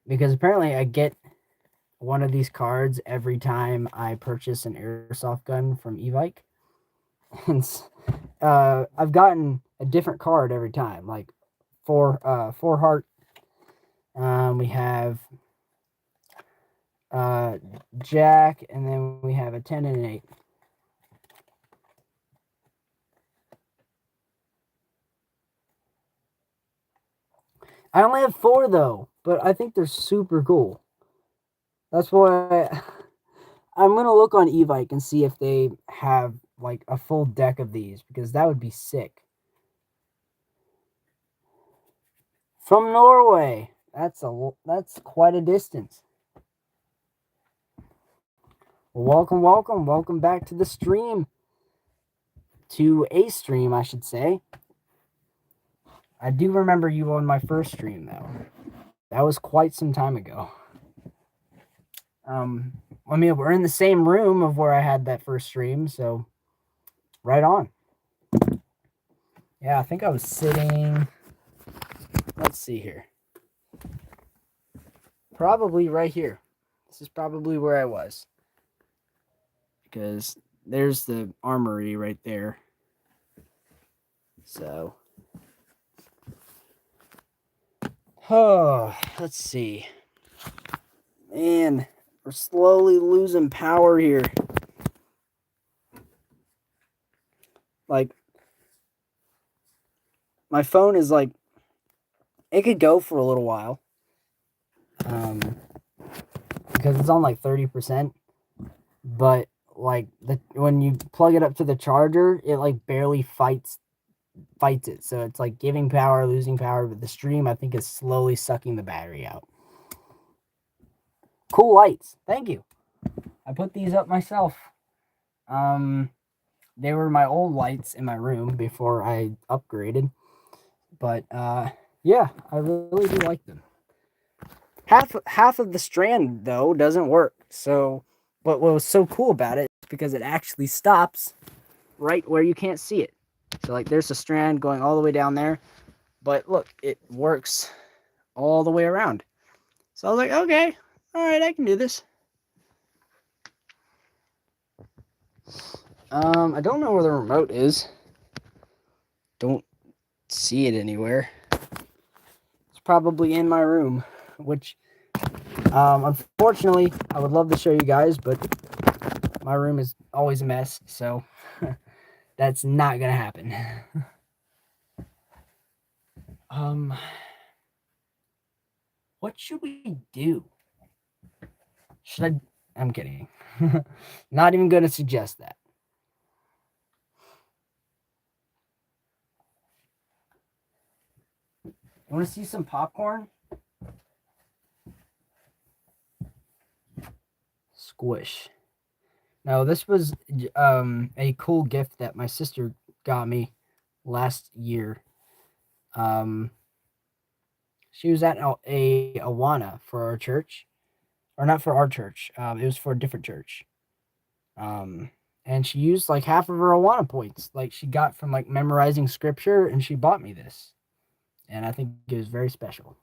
because apparently I get one of these cards every time I purchase an airsoft gun from Evike. And I've gotten a different card every time, like four heart. We have Jack, and then we have a 10 and an 8. I only have 4 though, but I think they're super cool. That's why I'm gonna look on Evike and see if they have like a full deck of these, because that would be sick. From Norway. That's quite a distance. Welcome, welcome, welcome back to the stream. To a stream, I should say. I do remember you on my first stream, though. That was quite some time ago. I mean, we're in the same room of where I had that first stream, so right on. Yeah, I think I was sitting. Let's see here. Probably right here. This is probably where I was. Because there's the armory right there. So. Oh, let's see. Man, we're slowly losing power here. Like, my phone is like, it could go for a little while. Because it's on like 30%. But like when you plug it up to the charger, it like barely fights it. So it's like giving power, losing power, but the stream I think is slowly sucking the battery out. Cool lights. Thank you. I put these up myself. They were my old lights in my room before I upgraded. But yeah, I really do like them. Half of the strand though doesn't work. So what was so cool about it is because it actually stops right where you can't see it. So like there's a strand going all the way down there, but look, it works all the way around. So I was like, okay, all right, I can do this. I don't know where the remote is. Don't see it anywhere. It's probably in my room, which unfortunately I would love to show you guys, but my room is always a mess, so that's not gonna happen. What should we do? I'm kidding. Not even gonna suggest that. You want to see some popcorn? Squish. No, this was a cool gift that my sister got me last year. She was at a Awana for our church, or not for our church. It was for a different church. And she used like half of her Awana points, like she got from like memorizing scripture, and she bought me this, and I think it was very special.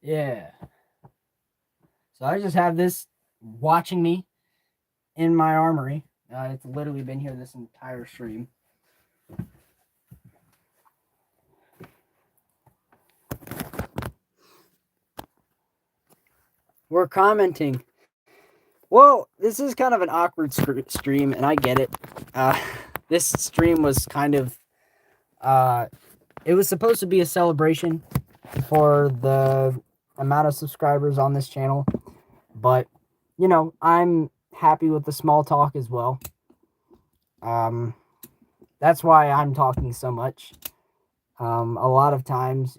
Yeah. So I just have this watching me in my armory. It's literally been here this entire stream. We're commenting. Well, this is kind of an awkward stream, and I get it. This stream was kind of, it was supposed to be a celebration for the amount of subscribers on this channel, but, you know, I'm happy with the small talk as well. That's why I'm talking so much. A lot of times,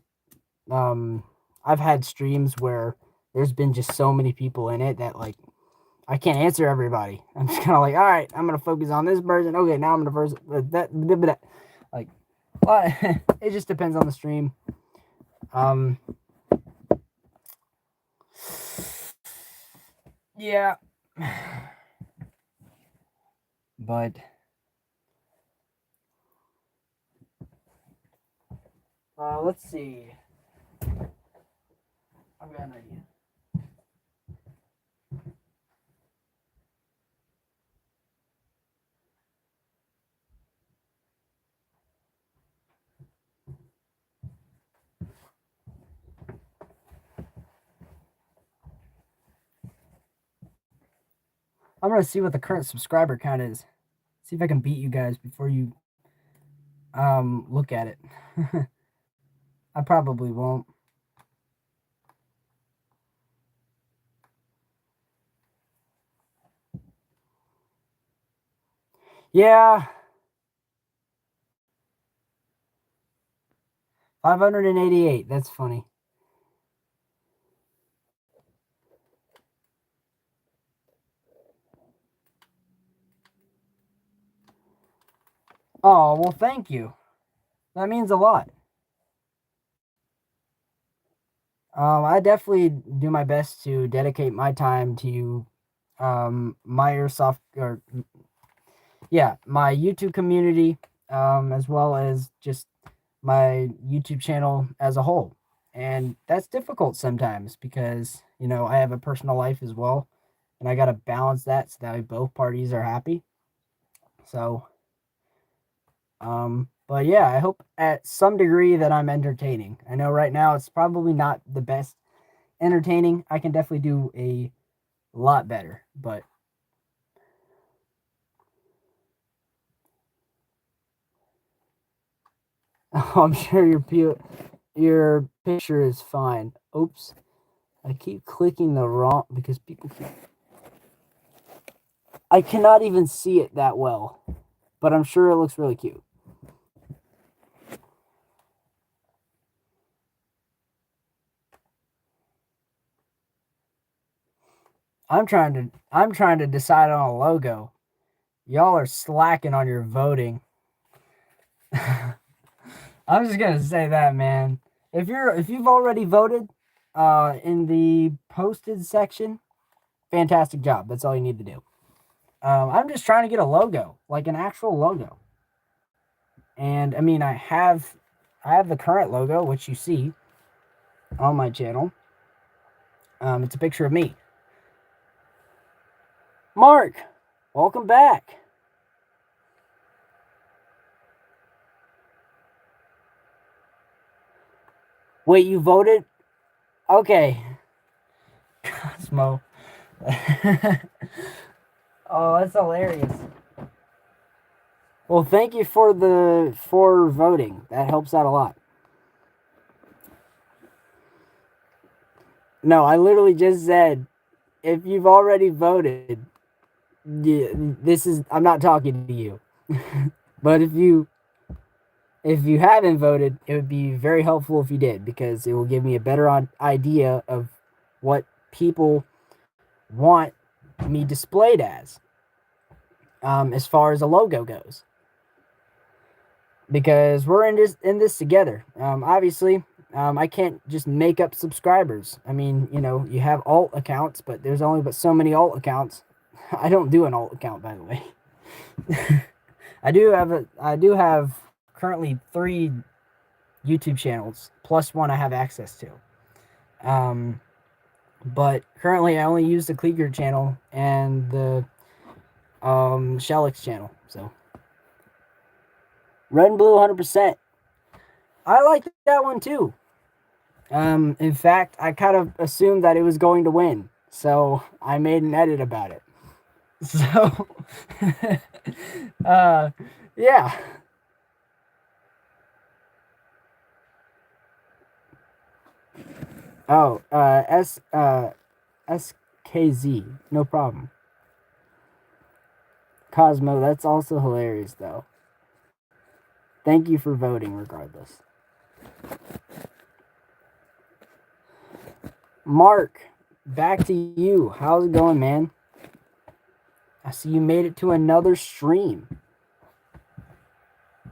I've had streams where there's been just so many people in it that like I can't answer everybody. I'm just kind of like, all right, I'm gonna focus on this person. Okay, now I'm gonna first that like, well, it just depends on the stream. Yeah, but let's see. I've got an idea. I'm gonna see what the current subscriber count is. See if I can beat you guys before you look at it. I probably won't. Yeah. 588. That's funny. Oh, well, thank you. That means a lot. I definitely do my best to dedicate my time to Microsoft or yeah, my YouTube community, as well as just my YouTube channel as a whole. And that's difficult sometimes because, you know, I have a personal life as well, and I got to balance that so that way both parties are happy. So, but yeah, I hope at some degree that I'm entertaining. I know right now it's probably not the best entertaining. I can definitely do a lot better, but I'm sure your picture is fine. Oops. I keep clicking the wrong because people keep. I cannot even see it that well, but I'm sure it looks really cute. I'm trying to decide on a logo. Y'all are slacking on your voting. I'm just gonna say that, man. If you've already voted in the posted section, fantastic job. That's all you need to do. I'm just trying to get a logo, like an actual logo. And I mean, I have the current logo, which you see on my channel. It's a picture of me. Mark, welcome back. Wait, you voted? Okay. Cosmo. Oh, that's hilarious. Well, thank you for voting. That helps out a lot. No, I literally just said if you've already voted, this is I'm not talking to you. But if you haven't voted, it would be very helpful if you did because it will give me a better idea of what people want me displayed as far as a logo goes. Because we're in this together. Obviously, I can't just make up subscribers. I mean, you know, you have alt accounts, but there's only but so many alt accounts. I don't do an alt account, by the way. I do have currently 3 YouTube channels plus one I have access to. But currently I only use the Kleeger channel and the Shellix channel. So red and blue 100%. I like that one too. In fact, I kind of assumed that it was going to win, so I made an edit about it. So, yeah. Oh, SKZ, no problem. Cosmo, that's also hilarious though. Thank you for voting, regardless. Mark, back to you. How's it going, man? I see you made it to another stream.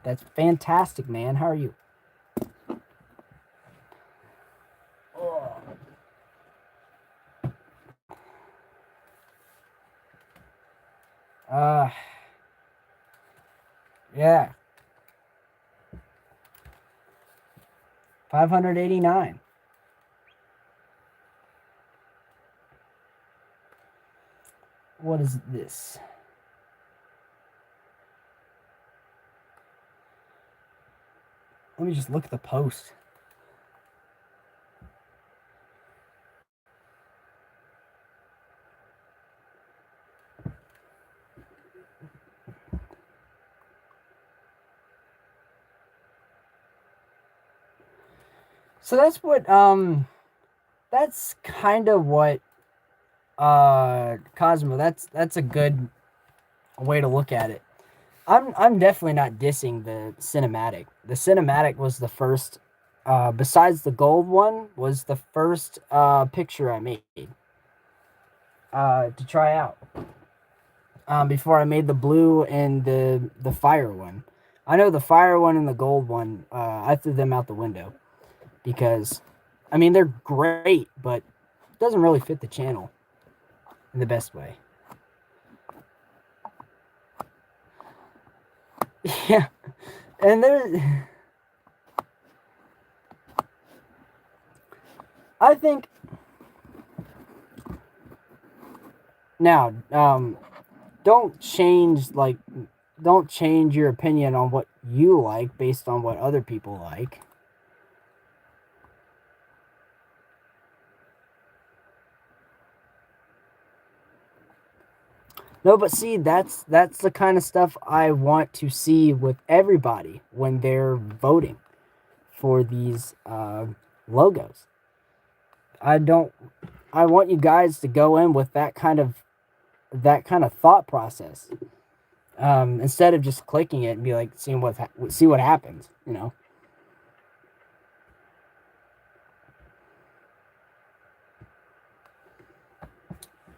That's fantastic, man. How are you? Oh. Uh, yeah. 589. What is this? Let me just look at the post. So that's kind of what Cosmo, that's a good way to look at it. I'm definitely not dissing the cinematic. The cinematic was the first, besides the gold one, was the first picture I made to try out. Before I made the blue and the fire one. I know the fire one and the gold one. I threw them out the window because, I mean, they're great, but it doesn't really fit the channel in the best way. Yeah, and there's. I think now, don't change don't change your opinion on what you like based on what other people like. No, but see, that's the kind of stuff I want to see with everybody when they're voting for these logos. I don't. I want you guys to go in with that kind of thought process, instead of just clicking it and be like see what happens. You know.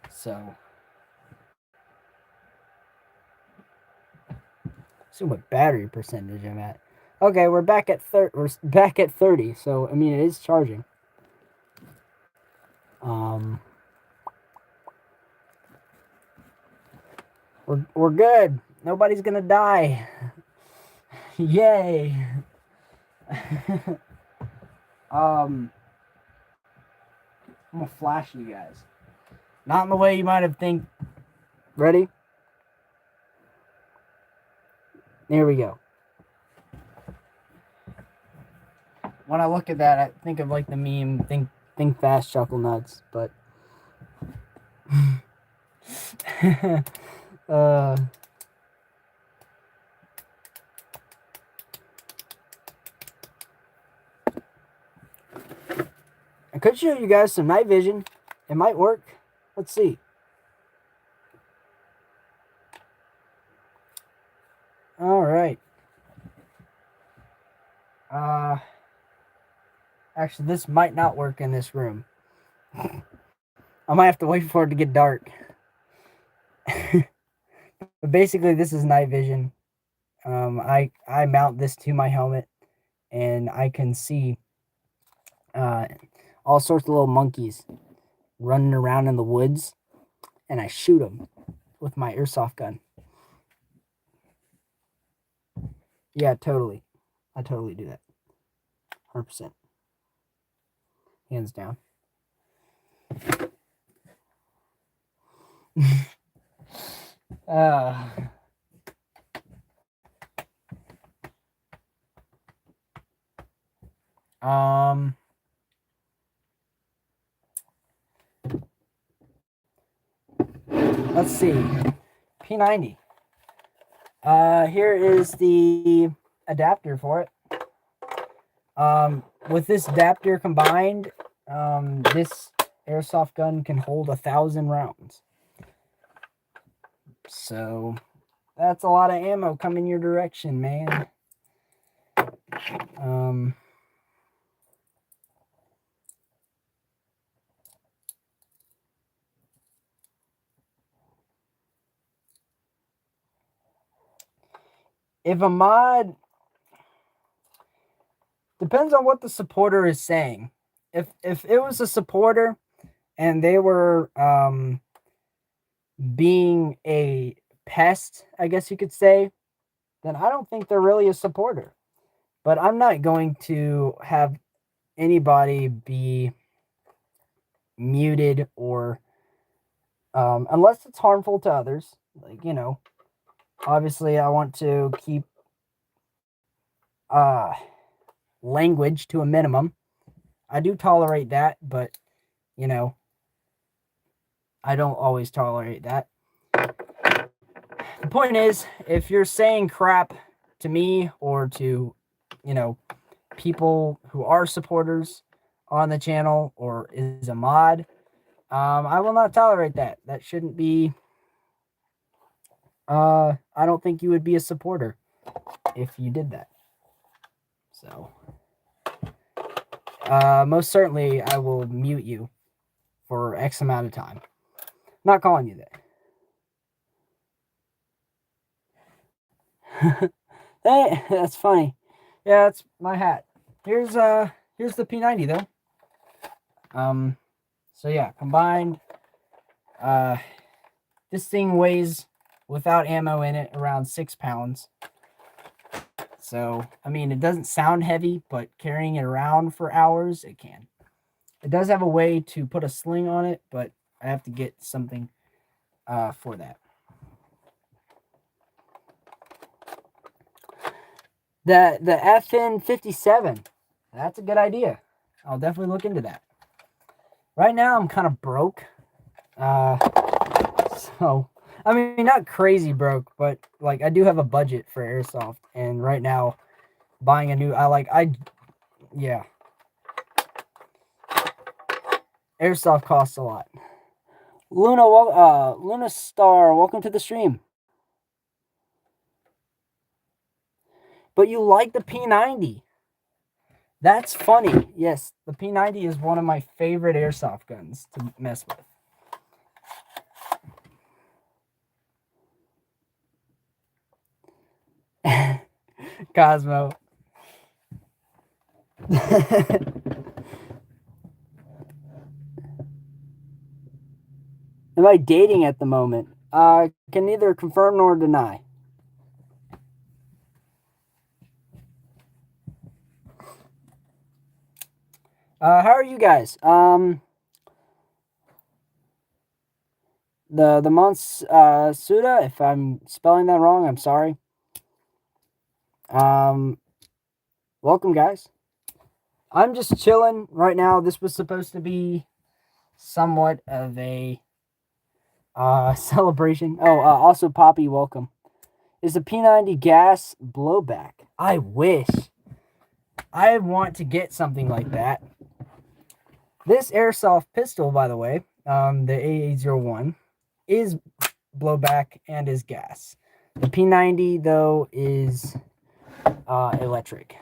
So. See what battery percentage I'm at. Okay, we're back at 30. So I mean, it is charging. Um, we're good. Nobody's gonna die. Yay. I'm gonna flash you guys. Not in the way you might have think. Ready? There we go. When I look at that, I think of like the meme, think fast, chuckle nuts, but uh I could show you guys some night vision. It might work. Let's see. All right. Actually, this might not work in this room. I might have to wait for it to get dark. But basically, this is night vision. I mount this to my helmet, and I can see all sorts of little monkeys running around in the woods, and I shoot them with my airsoft gun. Yeah, totally. I totally do that. 100%. Hands down. uh, let's see. P90. Here is the adapter for it. With this adapter combined, this airsoft gun can hold 1,000 rounds. So that's a lot of ammo coming your direction, man. If a mod, depends on what the supporter is saying. If it was a supporter and they were being a pest, I guess you could say, then I don't think they're really a supporter. But I'm not going to have anybody be muted or unless it's harmful to others. Like, you know, obviously I want to keep language to a minimum. I do tolerate that, but you know, I don't always tolerate that. The point is, if you're saying crap to me or to, you know, people who are supporters on the channel or is a mod, I will not tolerate that. That shouldn't be I don't think you would be a supporter if you did that. So, most certainly I will mute you for X amount of time. Not calling you that. Hey, that's funny. Yeah, that's my hat. Here's the P90 though. So yeah, combined, this thing weighs without ammo in it around 6 pounds. So, I mean, it doesn't sound heavy, but carrying it around for hours, it can. It does have a way to put a sling on it, but I have to get something for that. The FN57, that's a good idea. I'll definitely look into that. Right now, I'm kind of broke. So, I mean, not crazy broke, but like I do have a budget for airsoft, and right now, buying a new, yeah. Airsoft costs a lot. Luna Star, welcome to the stream. But you like the P90. That's funny. Yes, the P90 is one of my favorite airsoft guns to mess with. Cosmo. Am I dating at the moment? Can neither confirm nor deny. How are you guys? The month's Suda, if I'm spelling that wrong, I'm sorry. Welcome, guys. I'm just chilling right now. This was supposed to be somewhat of a celebration. Oh, also Poppy, welcome. Is the P90 gas blowback? I wish. I want to get something like that. This airsoft pistol, by the way, the AA01, is blowback and is gas. The P90, though, is electric.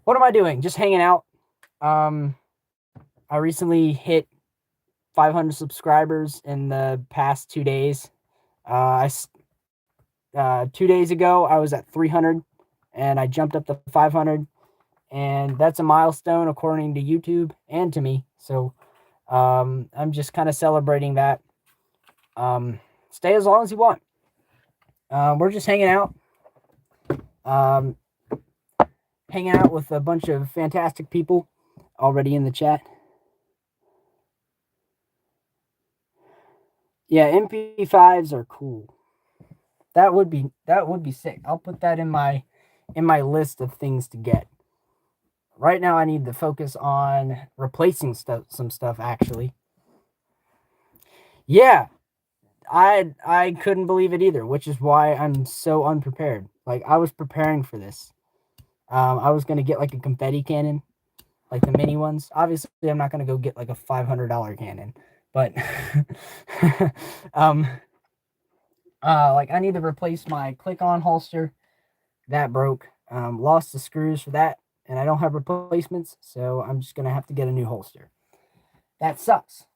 What am I doing? Just hanging out. I recently hit 500 subscribers in the past 2 days. 2 days ago, I was at 300, and I jumped up to 500, and that's a milestone according to YouTube and to me. So I'm just kind of celebrating that. Stay as long as you want. We're just hanging out. Hanging out with a bunch of fantastic people already in the chat. Yeah, MP5s are cool. That would be sick. I'll put that in my list of things to get. Right now I need to focus on replacing some stuff actually. Yeah. I couldn't believe it either, which is why I'm so unprepared. Like I was preparing for this. I was gonna get like a confetti cannon, like the mini ones. Obviously, I'm not gonna go get like a $500 cannon, but like I need to replace my click-on holster. That broke. Lost the screws for that, and I don't have replacements, so I'm just gonna have to get a new holster. That sucks.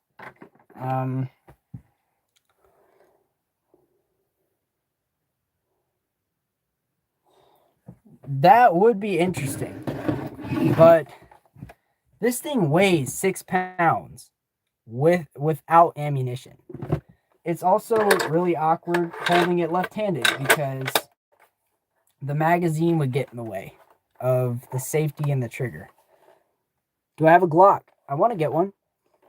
That would be interesting, but this thing weighs 6 pounds without ammunition. It's also really awkward holding it left-handed because the magazine would get in the way of the safety and the trigger. Do I have a Glock? I want to get one.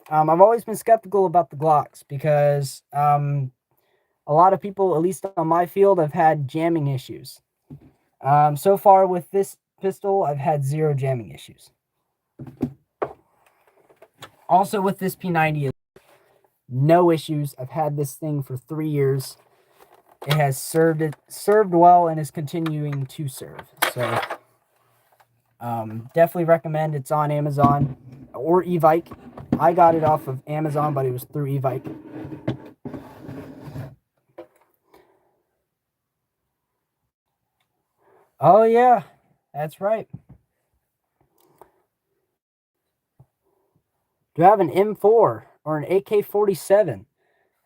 I've always been skeptical about the Glocks because a lot of people, at least on my field, have had jamming issues. So far with this pistol, I've had 0 jamming issues. Also with this P90, no issues. I've had this thing for 3 years. It has served well and is continuing to serve. So definitely recommend. It's on Amazon or Evike. I got it off of Amazon, but it was through Evike. Oh yeah, that's right. Do I have an M4 or an AK-47?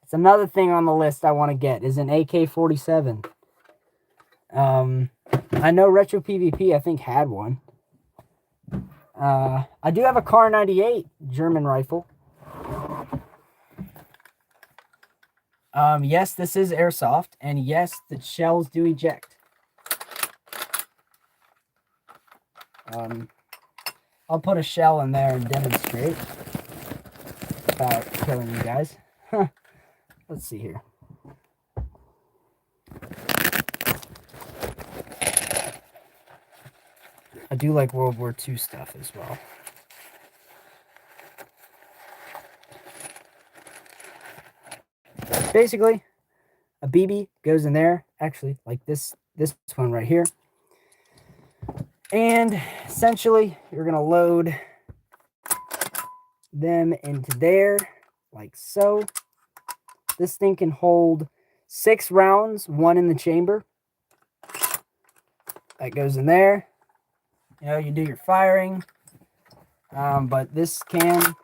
It's another thing on the list I want to get is an AK-47. I know Retro PvP I think had one. I do have a Kar 98 German rifle. Yes, this is airsoft, and yes, the shells do eject. I'll put a shell in there and demonstrate without killing you guys. Let's see here. I do like World War II stuff as well. Basically, a BB goes in there, actually, like this one right here. And essentially, you're going to load them into there, like so. This thing can hold 6 rounds, 1 in the chamber. That goes in there. You know, you do your firing. But this can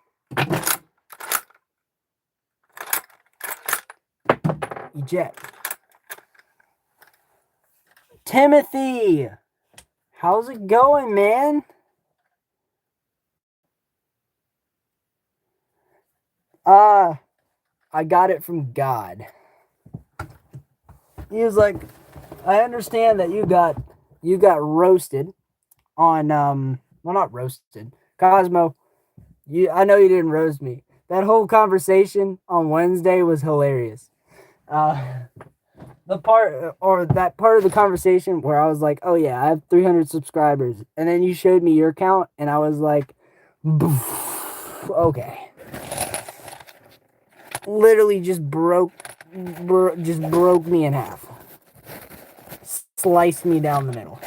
eject. Timothy, how's it going, man? I got it from God. He was like, I understand that you got roasted on well, not roasted. Cosmo, I know you didn't roast me. That whole conversation on Wednesday was hilarious. The part or that part of the conversation where I was like, "Oh yeah, I have 300 subscribers," and then you showed me your count, and I was like, "Okay." Literally just broke me in half, sliced me down the middle.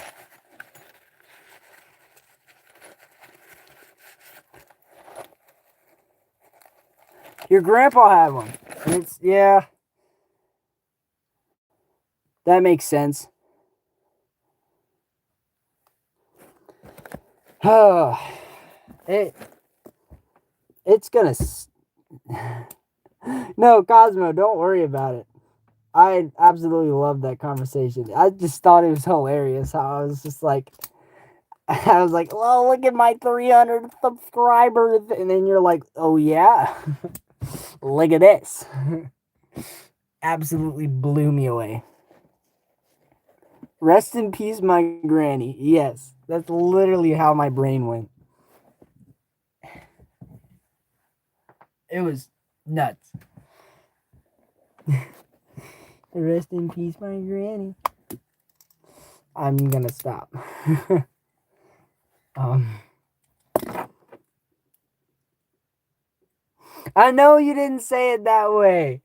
Your grandpa had one. It's yeah. That makes sense. It's gonna. No, Cosmo, don't worry about it. I absolutely loved that conversation. I just thought it was hilarious how I was just like, I was like, well, look at my 300 subscribers. And then you're like, oh, yeah, look at this. Absolutely blew me away. Rest in peace, my granny. Yes, that's literally how my brain went. It was nuts. Rest in peace, my granny. I'm gonna stop. I know you didn't say it that way.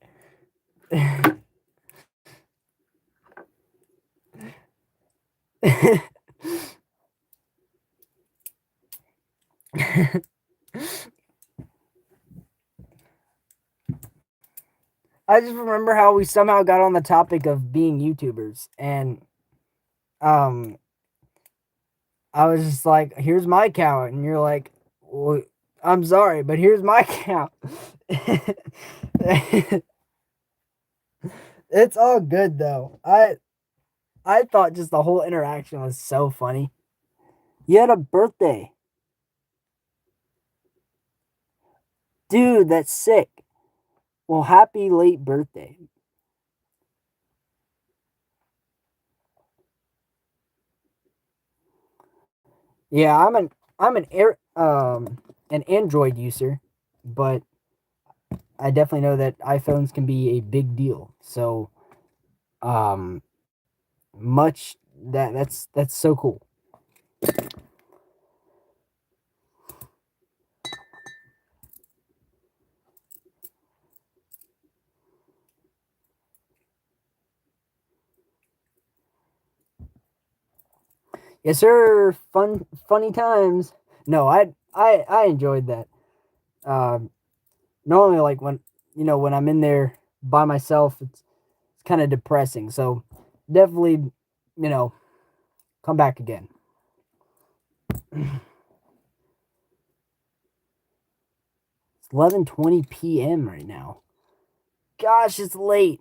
I just remember how we somehow got on the topic of being YouTubers, and I was just like, "Here's my count," and you're like, well, "I'm sorry, but here's my count." It's all good though. I thought just the whole interaction was so funny. You had a birthday, dude. That's sick. Well, happy late birthday. Yeah, I'm an Android user, but I definitely know that iPhones can be a big deal. So, um, much that's so cool. Yes, sir. Funny times. No, I enjoyed that. Um, normally, like when when I'm in there by myself, it's kind of depressing. So definitely, you know, come back again. It's 11:20 p.m. right now. Gosh, it's late.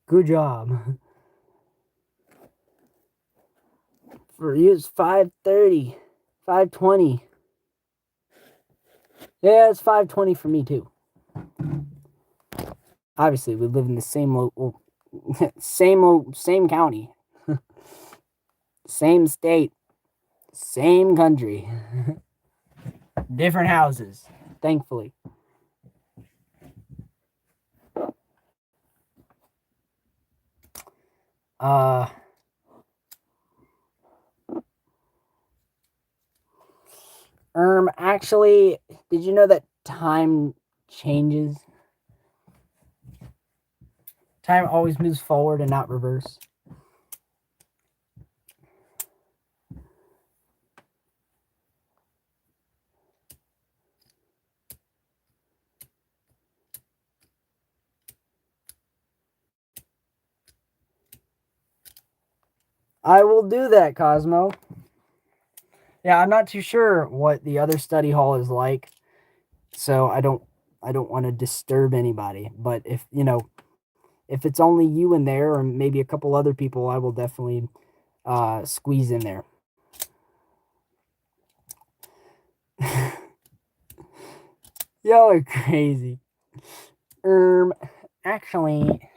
Good job. For you, it's 5:30, 5:20. Yeah, it's 5:20 for me too. Obviously, we live in the same same county, same state, same country, different houses. Thankfully. Actually, did you know that time changes? Time always moves forward and not reverse. I will do that, Cosmo. Yeah, I'm not too sure what the other study hall is like, so I don't want to disturb anybody. But if if it's only you in there, or maybe a couple other people, I will definitely squeeze in there. Y'all are crazy. Actually,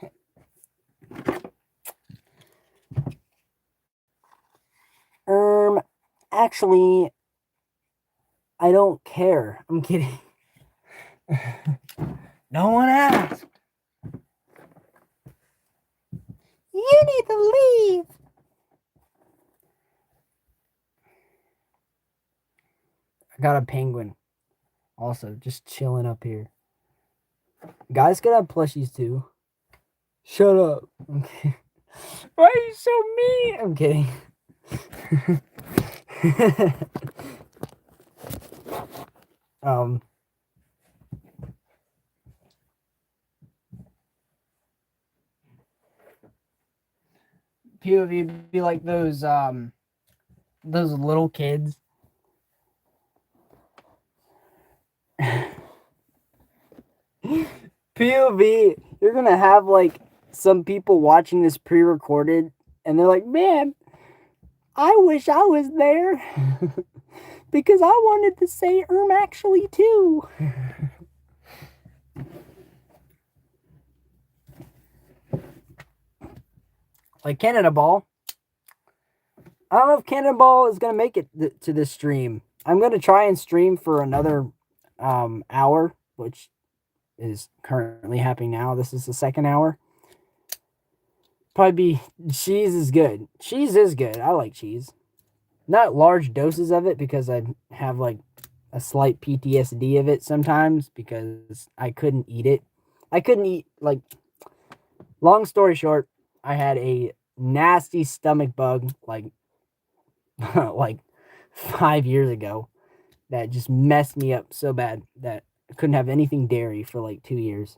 actually, I don't care. I'm kidding. No one asked. You need to leave. I got a penguin. Also, just chilling up here. Guys can have plushies too. Shut up. Okay. Why are you so mean? I'm kidding. POV be like those little kids. POV, you're gonna have like some people watching this pre-recorded, and they're like, "Man, I wish I was there because I wanted to say actually too." Like Canada Ball. I don't know if Canada Ball is gonna make it to this stream. I'm gonna try and stream for another hour, which is currently happening now. This is the second hour. Probably cheese is good. Cheese is good. I like cheese. Not large doses of it because I have like a slight PTSD of it sometimes because I couldn't eat it. I couldn't eat, like, long story short, I had a nasty stomach bug like like 5 years ago that just messed me up so bad that I couldn't have anything dairy for like 2 years.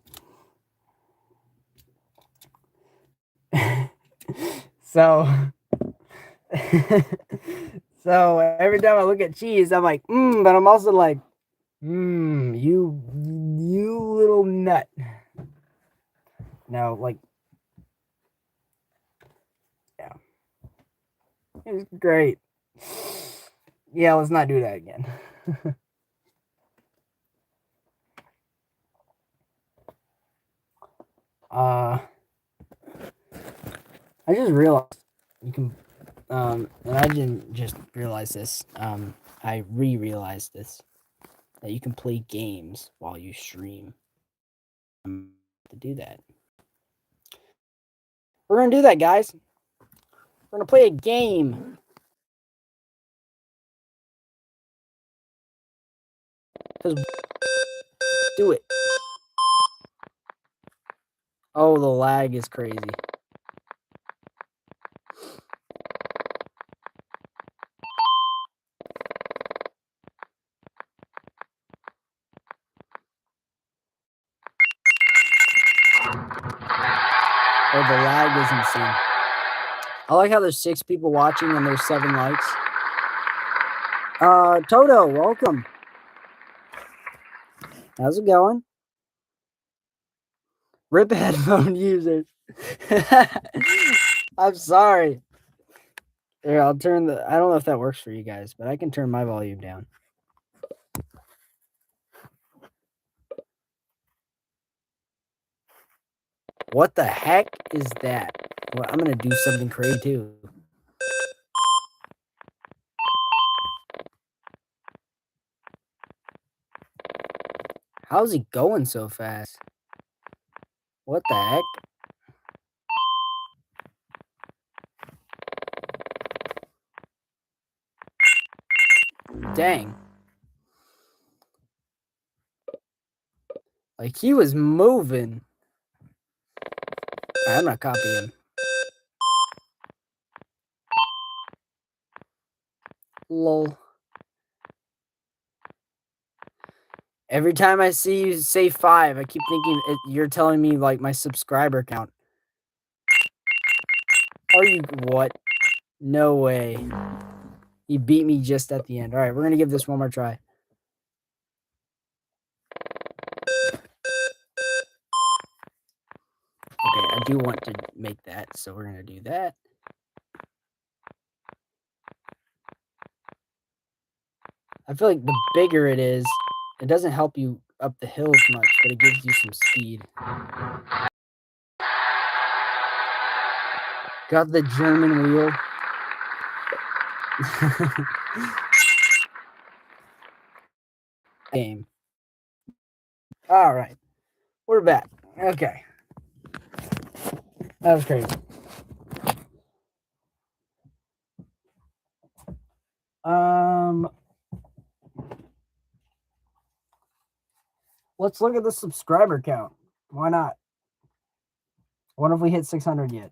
So so every time I look at cheese, I'm like, but I'm also like, you little nut. No, like, yeah. It was great. Yeah, let's not do that again. I just realized you can, and I didn't just realize this, I realized this, that you can play games while you stream. To do that. We're gonna do that, guys. We're gonna play a game. Do it. Oh, the lag is crazy. But the lag is insane. I like how there's 6 people watching and there's 7 likes. Toto, welcome. How's it going? Rip headphone users. I'm sorry. Here, I'll turn the... I don't know if that works for you guys, but I can turn my volume down. What the heck is that? Well, I'm going to do something crazy too. How's he going so fast? What the heck? Dang. Like, he was moving. I'm not copying him. Lol. Every time I see you say 5, I keep thinking you're telling me, like, my subscriber count. Are you... What? No way. He beat me just at the end. All right, we're going to give this one more try. Okay, I do want to make that, so we're going to do that. I feel like the bigger it is, it doesn't help you up the hills much, but it gives you some speed. Got the German wheel. Game. All right. We're back. Okay. That was crazy. Let's look at the subscriber count. Why not? What if we hit 600 yet?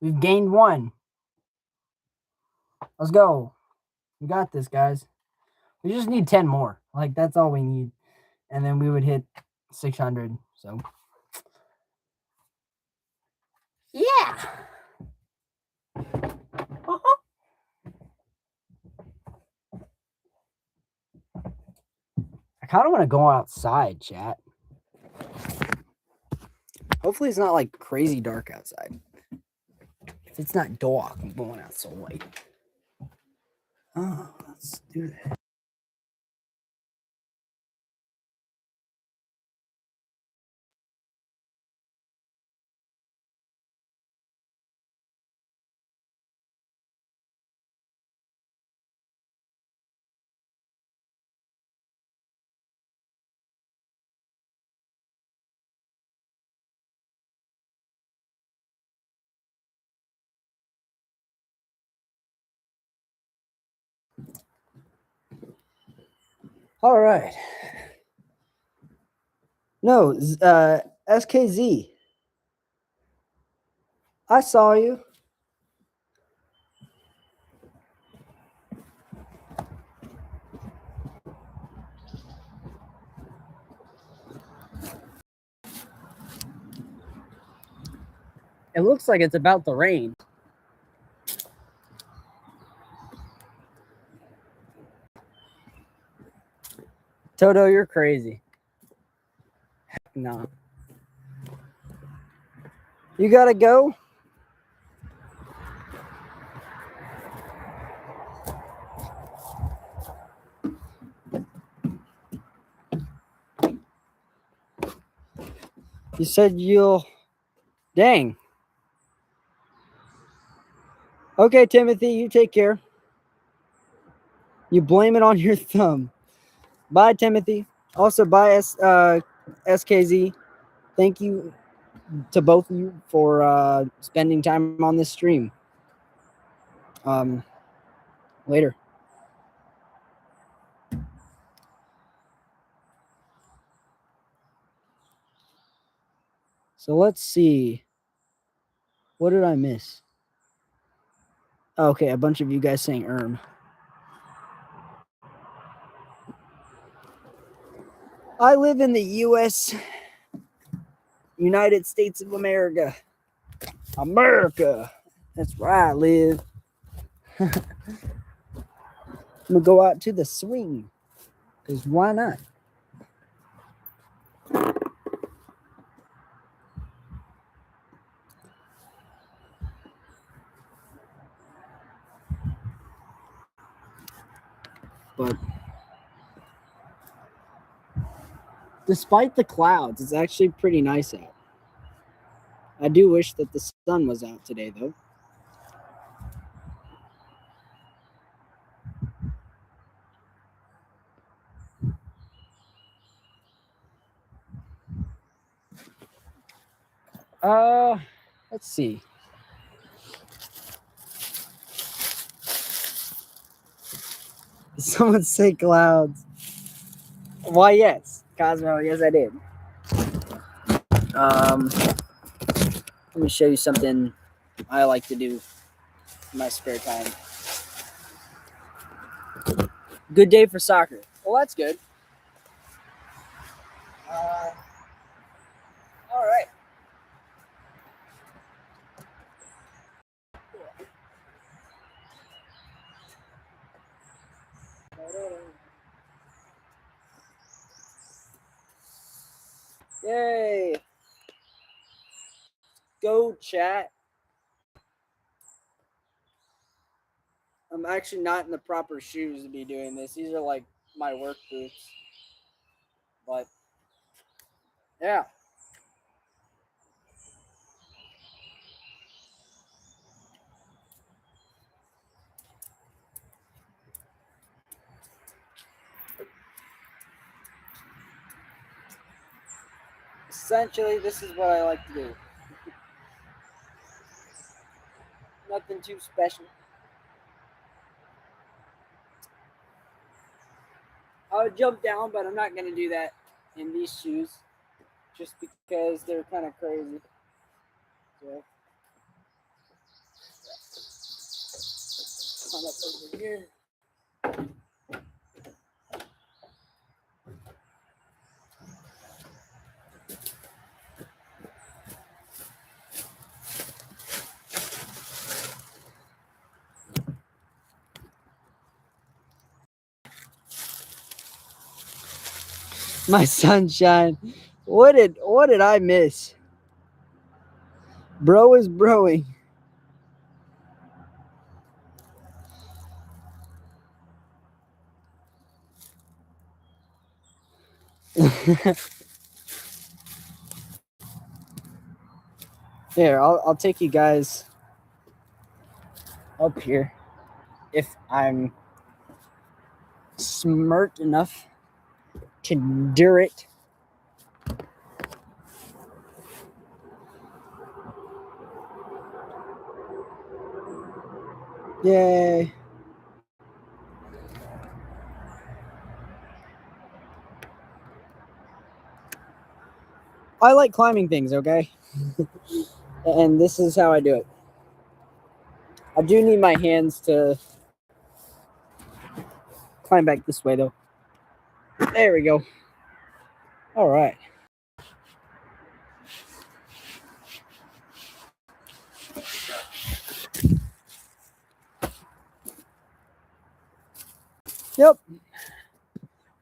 We've gained 1. Let's go. We got this, guys. We just need 10 more. Like, that's all we need. And then we would hit 600. So, yeah. Uh-huh. I kind of want to go outside, chat. Hopefully it's not like crazy dark outside. If it's not dark, I'm going out so late. Oh, let's do that. All right. No, SKZ. I saw you. It looks like it's about to rain. Toto, you're crazy. Heck no. You gotta go? You said you'll... Dang. Okay, Timothy, you take care. You blame it on your thumb. Bye, Timothy. Also, bye, SKZ. Thank you to both of you for spending time on this stream. Later. So let's see. What did I miss? Okay, a bunch of you guys saying I live in the U.S. United States of America. America. That's where I live. I'm gonna go out to the swing. Because why not? But despite the clouds, it's actually pretty nice out. I do wish that the sun was out today, though. Let's see. Someone say clouds. Why, yes, Cosmo. Yes, I did. Let me show you something I like to do in my spare time. Good day for soccer. Well, that's good. All right. Yay. Go chat. I'm actually not in the proper shoes to be doing this. These are like my work boots. But yeah. Essentially, this is what I like to do. Nothing too special. I would jump down, but I'm not going to do that in these shoes just because they're kind of crazy. So, climb up over here. My sunshine. What did I miss? Bro is broing. Here, I'll take you guys up here if I'm smart enough to do it. Yay. I like climbing things, okay? And this is how I do it. I do need my hands to climb back this way, though. There we go. All right. Yep.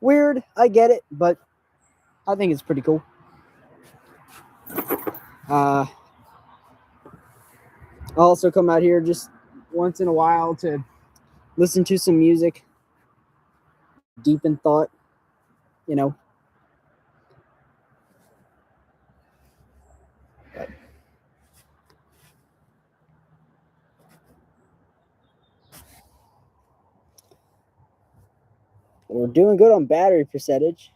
Weird, I get it, but I think it's pretty cool. I'll also come out here just once in a while to listen to some music, deep in thought, you know. We're doing good on battery percentage.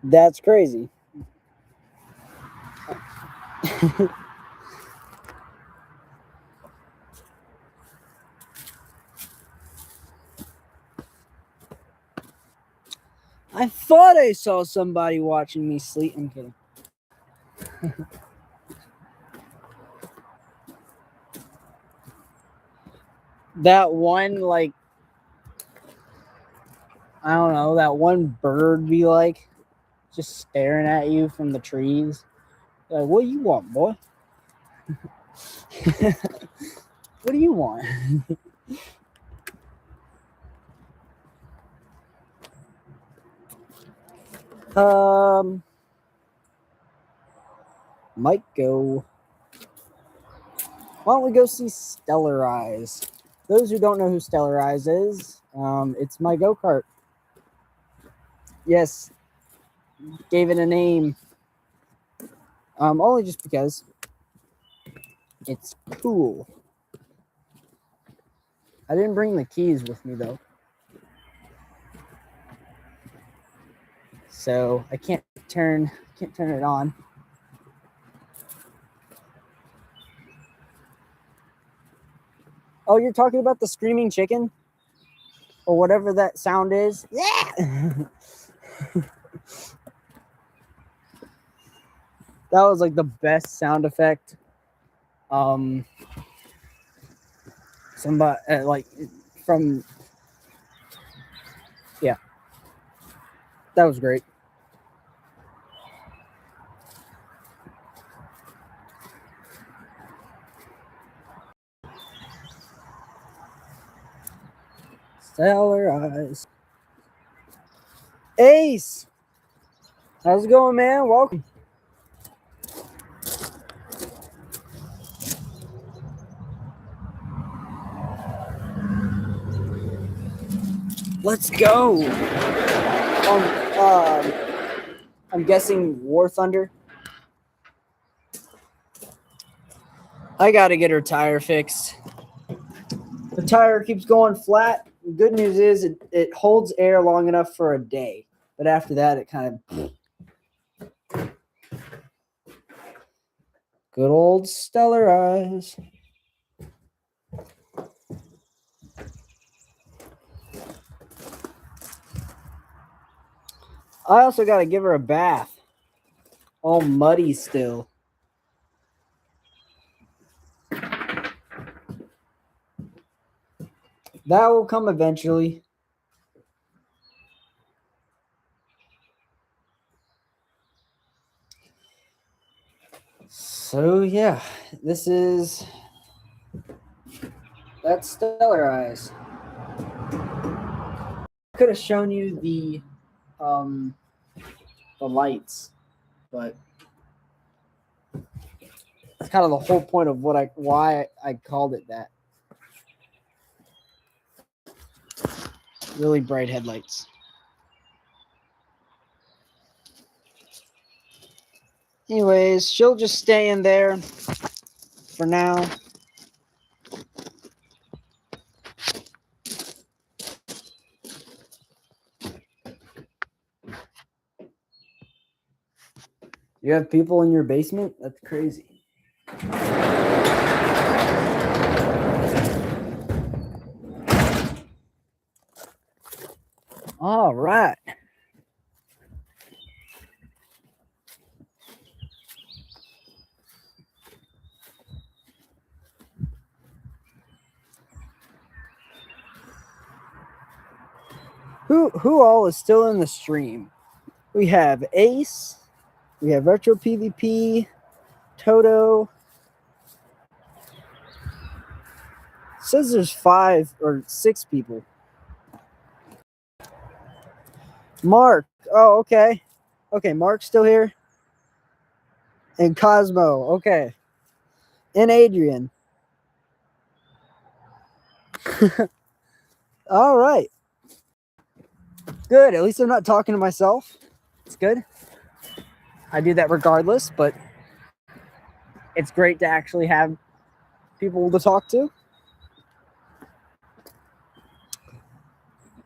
That's crazy. I thought I saw somebody watching me sleep. I'm kidding. That one, like, I don't know, that one bird be like just staring at you from the trees. Like, what do you want, boy? What do you want? Might go. Why don't we go see Stellar Eyes? Those who don't know who Stellar Eyes is, it's my go-kart. Yes, gave it a name. Only just because it's cool. I didn't bring the keys with me though, so I can't turn it on. Oh, you're talking about the screaming chicken? Or whatever that sound is? Yeah! That was like the best sound effect. Somebody, like, from... Yeah. That was great. Stellar Eyes. Ace! How's it going, man? Welcome. Let's go. I'm guessing War Thunder. I gotta get her tire fixed. The tire keeps going flat. The good news is it holds air long enough for a day. But after that, it kind of... Good old Stellar Eyes. I also got to give her a bath. All muddy still. That will come eventually. So, yeah. That's Stellar Eyes. I could have shown you the lights, but it's kind of the whole point of why I called it that. Really bright headlights. Anyways, she'll just stay in there for now. You have people in your basement? That's crazy. All right. Who all is still in the stream? We have Ace, we have Retro PvP, Toto. It says there's 5 or 6 people. Mark. Oh, okay. Okay, Mark's still here. And Cosmo. Okay. And Adrian. All right. Good. At least I'm not talking to myself. It's good. I do that regardless, but it's great to actually have people to talk to.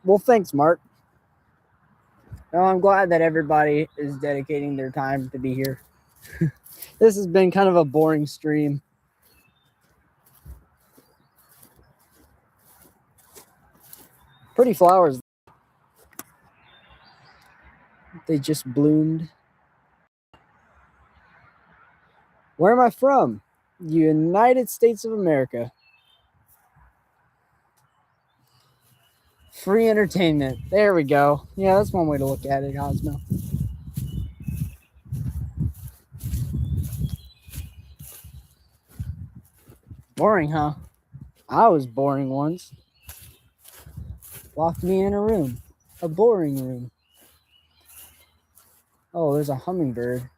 Well, thanks, Mark. No, I'm glad that everybody is dedicating their time to be here. This has been kind of a boring stream. Pretty flowers. They just bloomed. Where am I from? United States of America. Free entertainment. There we go. Yeah, that's one way to look at it, Osmo. Boring, huh? I was boring once. Locked me in a room. A boring room. Oh, there's a hummingbird.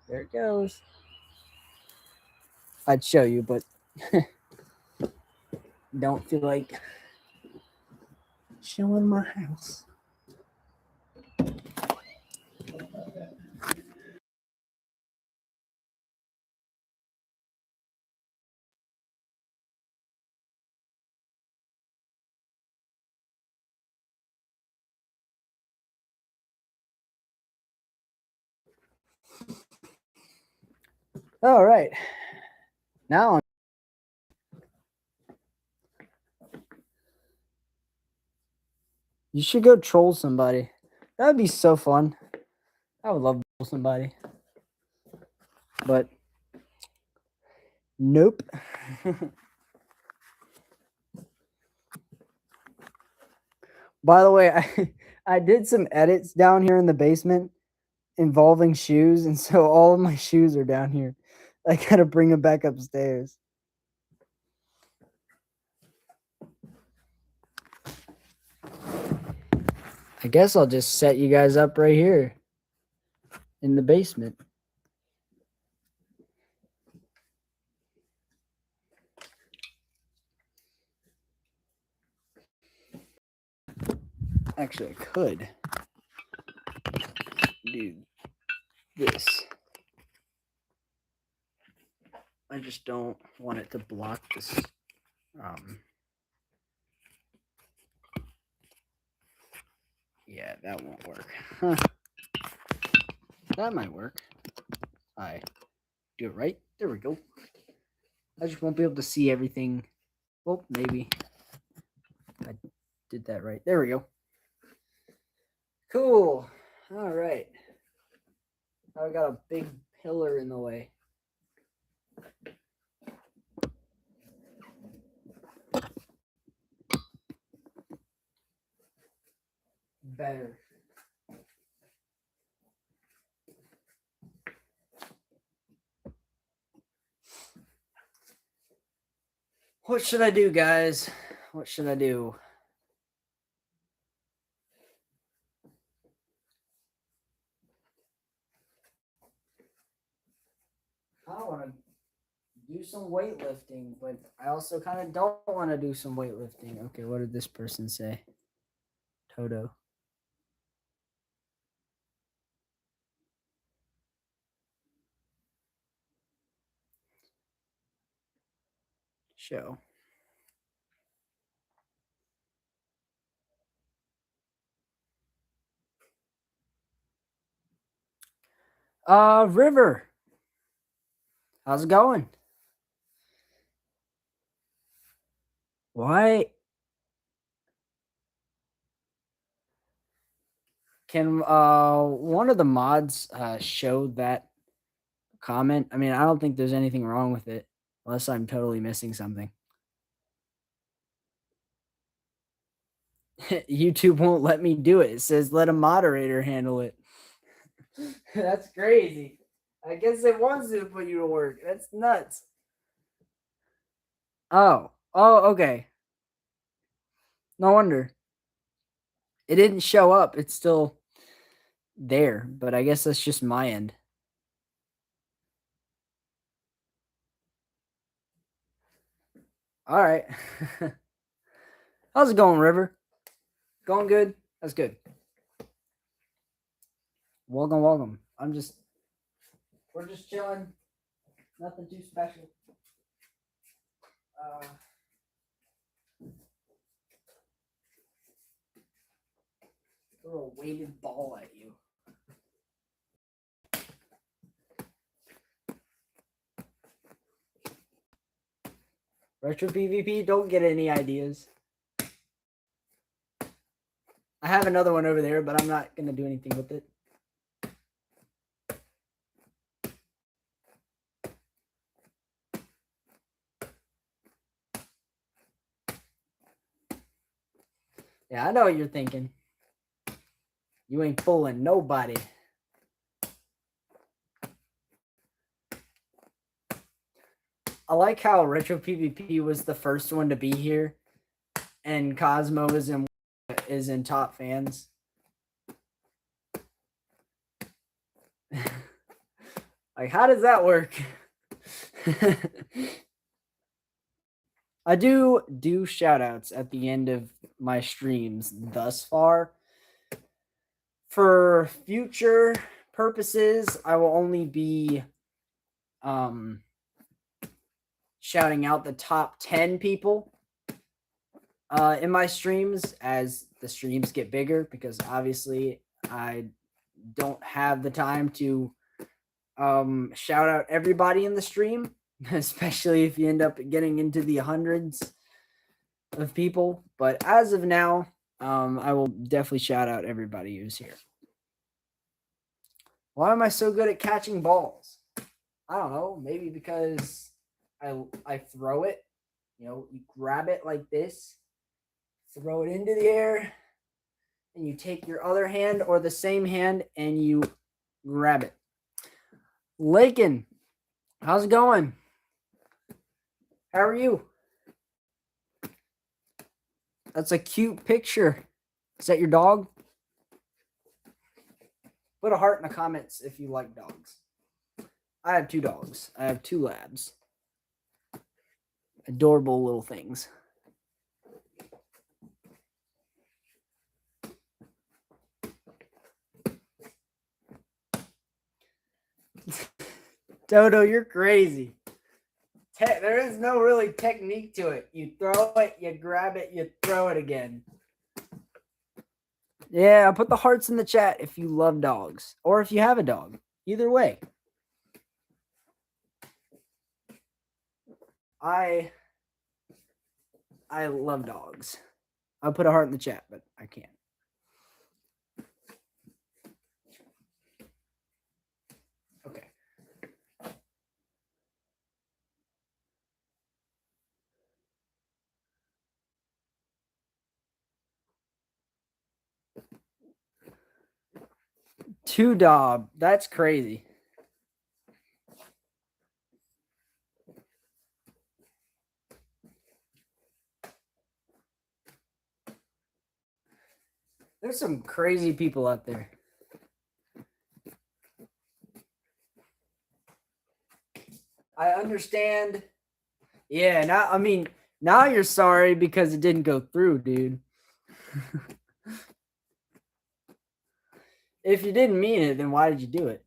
There it goes. I'd show you, but don't feel like showing my house. All right. Now you should go troll somebody. That would be so fun. I would love to troll somebody. But nope. By the way, I did some edits down here in the basement involving shoes, and so all of my shoes are down here. I gotta bring them back upstairs. I guess I'll just set you guys up right here in the basement. Actually, I could do this. I just don't want it to block this. Yeah, that won't work. Huh. That might work. I do it right. There we go. I just won't be able to see everything. Well, maybe I did that right. There we go. Cool. All right. Now I got a big pillar in the way. Better. What should I do, guys? What should I do? I want to do some weightlifting, but I also kind of don't want to do some weightlifting. Okay, what did this person say? Toto. Show. River. How's it going? Why? Can one of the mods show that comment? I mean, I don't think there's anything wrong with it, unless I'm totally missing something. YouTube won't let me do it. It says let a moderator handle it. That's crazy. I guess it wants to put you to work. That's nuts. Oh, okay. No wonder. It didn't show up. It's still there, but I guess that's just my end. All right. How's it going, River? Going good? That's good. Welcome. We're just chilling. Nothing too special. Throw a weighted ball at you. Retro PvP, don't get any ideas. I have another one over there, but I'm not going to do anything with it. Yeah, I know what you're thinking. You ain't fooling nobody. I like how Retro PvP was the first one to be here, and Cosmo is in top fans. Like, how does that work? I do shout outs at the end of my streams thus far. For future purposes, I will only be shouting out the top 10 people in my streams as the streams get bigger, because obviously I don't have the time to shout out everybody in the stream, especially if you end up getting into the hundreds of people. But as of now, I will definitely shout out everybody who's here. Why am I so good at catching balls? I don't know. Maybe because I throw it. You know, you grab it like this, throw it into the air, and you take your other hand or the same hand and you grab it. Lakin, how's it going? How are you? That's a cute picture. Is that your dog? Put a heart in the comments if you like dogs. I have 2 dogs. I have 2 labs. Adorable little things. Dodo, you're crazy. There is no really technique to it. You throw it, you grab it, you throw it again. Yeah, put the hearts in the chat if you love dogs or if you have a dog. Either way. I love dogs. I'll put a heart in the chat, but I can't. Okay. Two dog. That's crazy. There's some crazy people out there. I understand. Yeah, now you're sorry because it didn't go through, dude. If you didn't mean it, then why did you do it?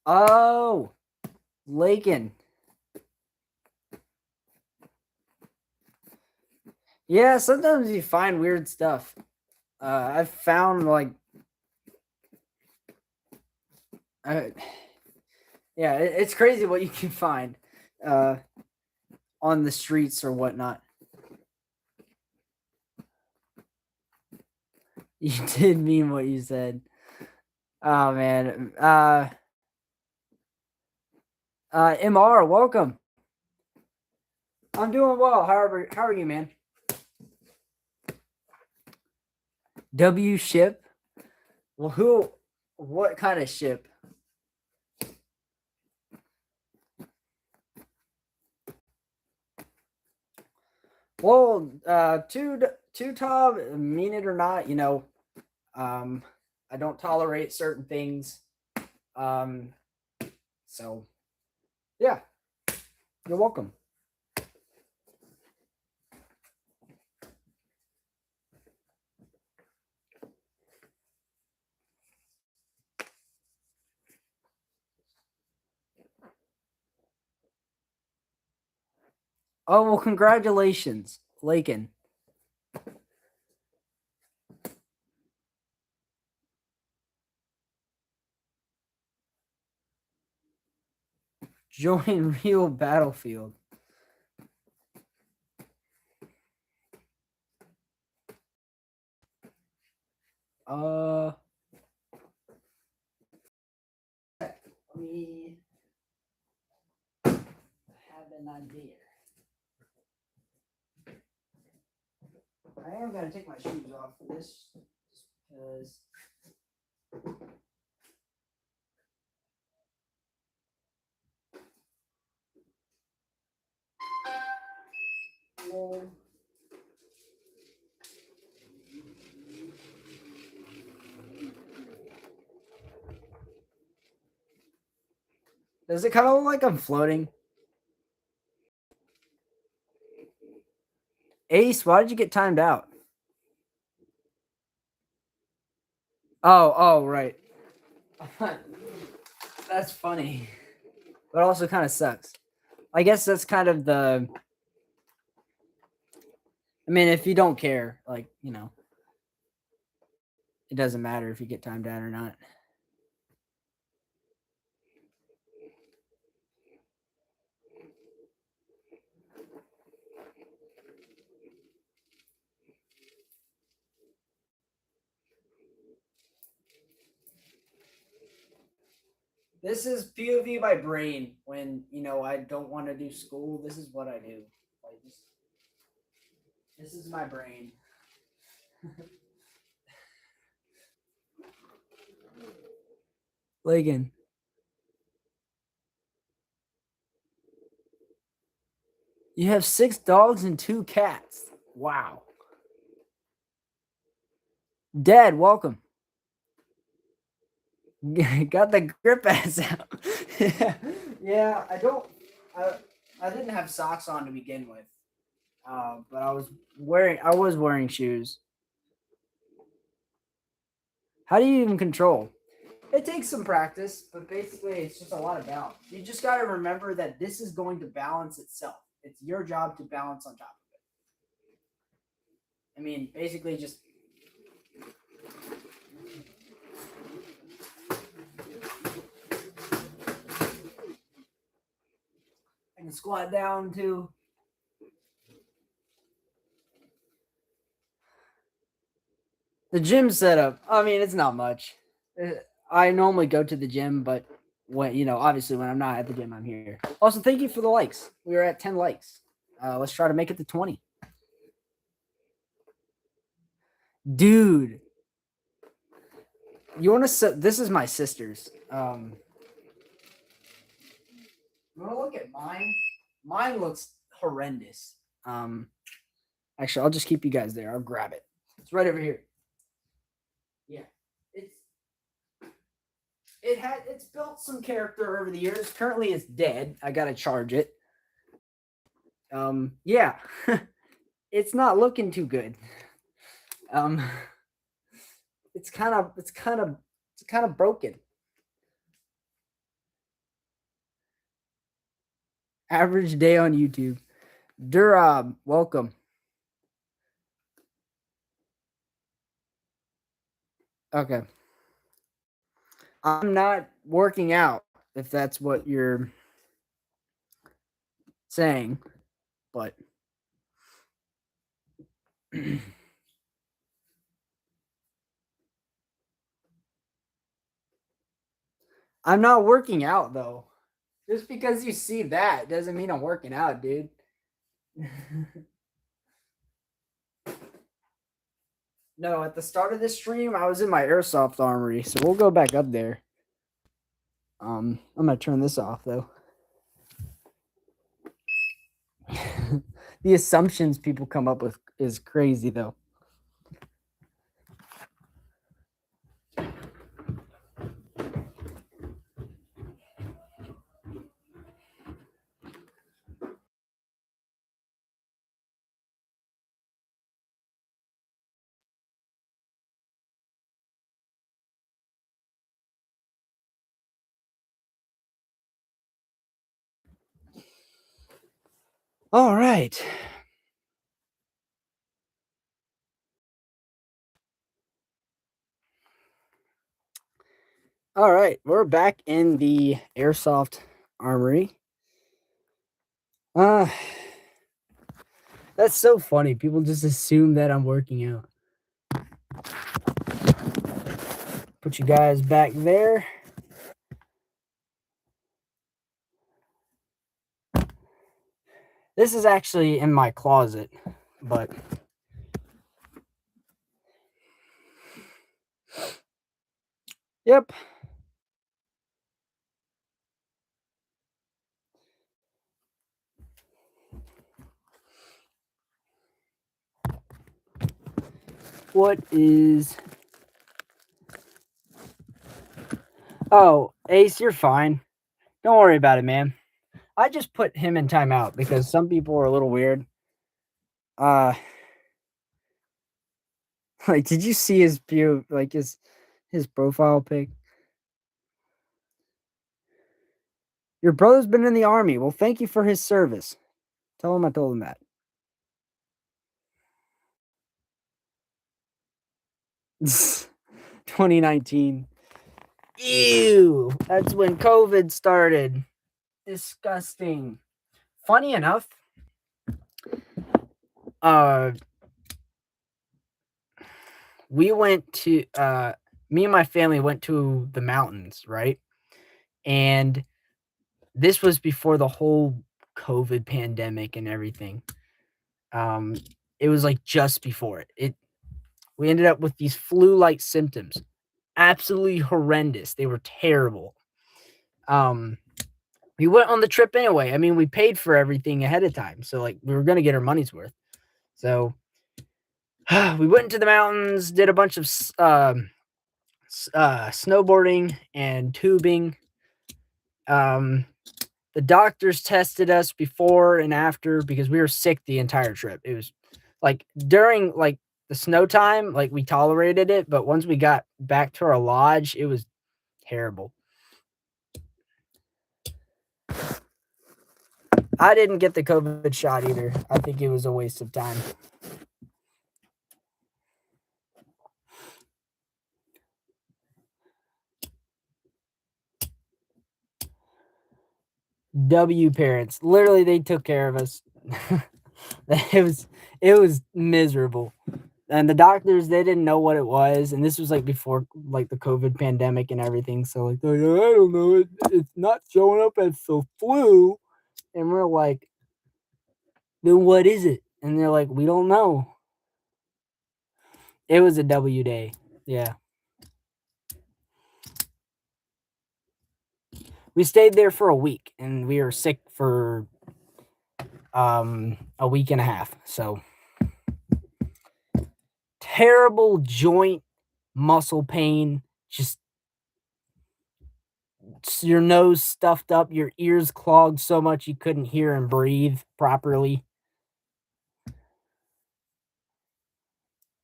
Oh, Lakin. Yeah, sometimes you find weird stuff. I've found yeah, it's crazy what you can find on the streets or whatnot. You did mean what you said. Oh man. MR, welcome. I'm doing well. How are you, man? W ship? Well, what kind of ship? Well, two Tom, mean it or not, you know, I don't tolerate certain things. So yeah, you're welcome. Oh, well, congratulations, Lakin. Join real Battlefield. Let me have an idea. I am gonna take my shoes off for this, just because. Well, does it kind of look like I'm floating? Ace, why did you get timed out? Oh, right. That's funny. But also kind of sucks. I guess that's kind of the. I mean, if you don't care, like, it doesn't matter if you get timed out or not. This is POV by brain when, I don't want to do school. This is what I do. This is my brain. Lagan. You have 6 dogs and 2 cats. Wow. Dad, welcome. Got the grip ass out. Yeah, I didn't have socks on to begin with. But I was wearing shoes. How do you even control? It takes some practice, but basically it's just a lot of balance. You just got to remember that this is going to balance itself. It's your job to balance on top of it. I mean, basically just I can squat down too. The gym setup, I mean, it's not much. I normally go to the gym, but when obviously when I'm not at the gym, I'm here. Also, thank you for the likes. We are at 10 likes. Let's try to make it to 20. Dude, you want to? This is my sister's. You want to look at mine? Mine looks horrendous. Actually, I'll just keep you guys there. I'll grab it. It's right over here. Yeah, it's built some character over the years. Currently, it's dead. I gotta charge it. Yeah, it's not looking too good. Um, it's kind of broken. Average day on YouTube. Durab, welcome. Okay. I'm not working out, if that's what you're saying, but I'm not working out though. Just because you see that doesn't mean I'm working out, dude. No, at the start of this stream, I was in my airsoft armory, so we'll go back up there. I'm gonna turn this off though. The assumptions people come up with is crazy though. All right. All right, we're back in the airsoft armory. Uh that's so funny. People just assume that I'm working out. Put you guys back there. This is actually in my closet, but yep. What is... Oh, Ace, you're fine. Don't worry about it, man. I just put him in timeout because some people are a little weird. Like, did you see his view, like his profile pic? Your brother's been in the army. Well, thank you for his service. Tell him I told him that. "2019. Ew, that's when COVID started. Disgusting." Funny enough, we went to me and my family went to the mountains, right? And this was before the whole COVID pandemic and everything. It was like just before it. We ended up with these flu-like symptoms. Absolutely horrendous. They were terrible. We went on the trip anyway. I mean, we paid for everything ahead of time, so like we were gonna get our money's worth. So we went into the mountains, did a bunch of snowboarding and tubing. The doctors tested us before and after because we were sick the entire trip. It was like during like the snow time, like we tolerated it, but once we got back to our lodge, it was terrible. I didn't get the COVID shot either. I think it was a waste of time. W parents, literally, they took care of us. it was miserable, and the doctors, they didn't know what it was, and this was like before like the COVID pandemic and everything. So like, they're like, I don't know, it's not showing up as the flu, and we're like, then what is it? And they're like, we don't know. It was a W day, yeah. We stayed there for a week, and we were sick for a week and a half. So terrible joint muscle pain, just your nose stuffed up, your ears clogged so much you couldn't hear and breathe properly.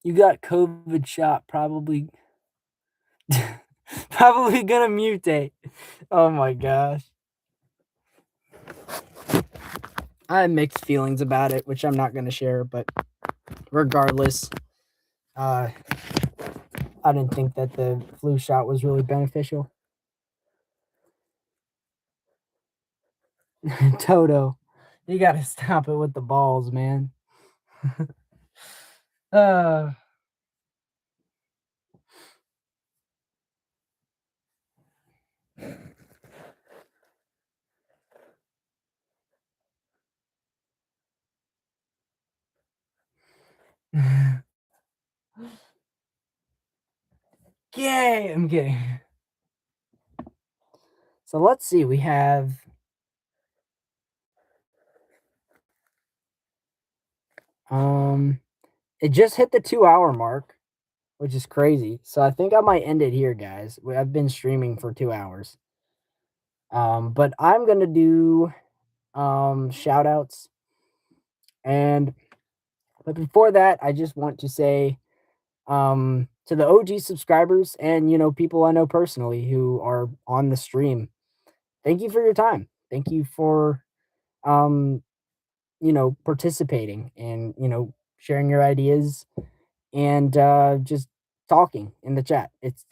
You got COVID shot, probably probably gonna mutate. Oh my gosh. I have mixed feelings about it, which I'm not gonna share, but regardless, I didn't think that the flu shot was really beneficial. Toto, you gotta stop it with the balls, man. uh Yay! I'm kidding. So let's see. We have it just hit the 2 hour mark, which is crazy. So I think I might end it here, guys. I've been streaming for 2 hours. But I'm gonna do shout outs. And but before that, I just want to say to the OG subscribers and people I know personally who are on the stream, thank you for your time. Thank you for participating and, sharing your ideas and just talking in the chat. It's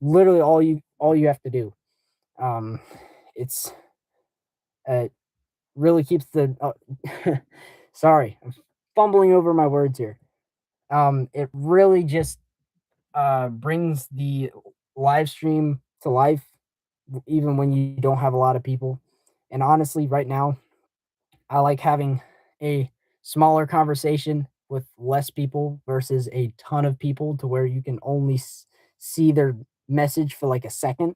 literally all you have to do. It's it really keeps the sorry, I'm fumbling over my words here. It really just brings the live stream to life, even when you don't have a lot of people. And honestly, right now, I like having a smaller conversation with less people versus a ton of people to where you can only see their message for like a second.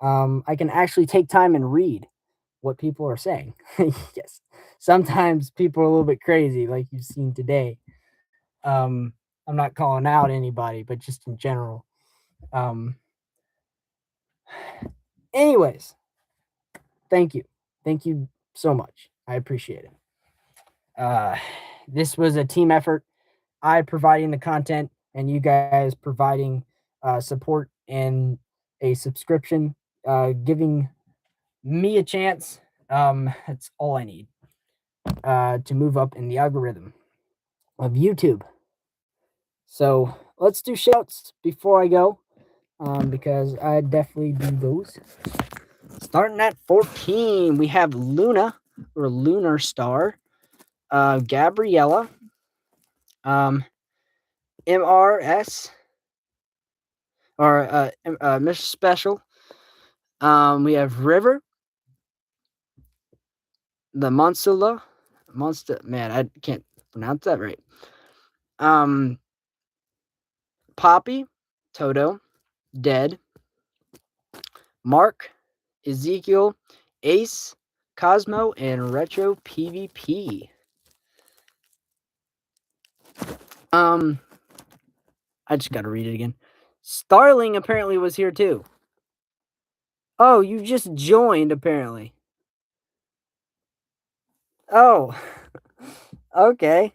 I can actually take time and read what people are saying. Yes. Sometimes people are a little bit crazy, like you've seen today. Um, I'm not calling out anybody, but just in general. Um, anyways, thank you. Thank you so much. I appreciate it. This was a team effort. I providing the content and you guys providing support and a subscription, giving me a chance. That's all I need to move up in the algorithm of YouTube. So let's do shouts before I go, because I definitely do those. Starting at 14, we have Luna or Lunar Star, Gabriella, MRS, or Mr. Special. We have River, the Monsula, Monster. Man, I can't pronounce that right. Poppy, Toto, Dead, Mark, Ezekiel, Ace, Cosmo, and Retro PvP. I just gotta read it again. Starling apparently was here too. Oh, you just joined apparently. Oh, okay.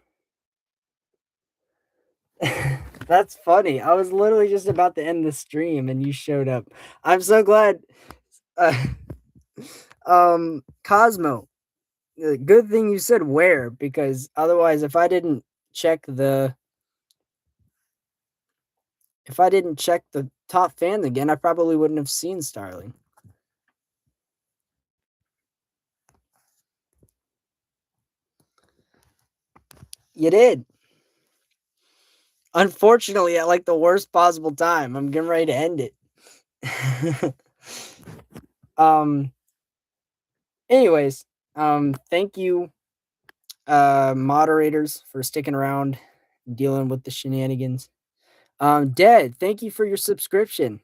That's funny. I was literally just about to end the stream and you showed up. I'm so glad. Cosmo. Good thing you said where, because otherwise, if I didn't check the top fans again, I probably wouldn't have seen Starling. You did. Unfortunately, at like the worst possible time. I'm getting ready to end it. Anyways, thank you, moderators, for sticking around, dealing with the shenanigans. Dead, thank you for your subscription.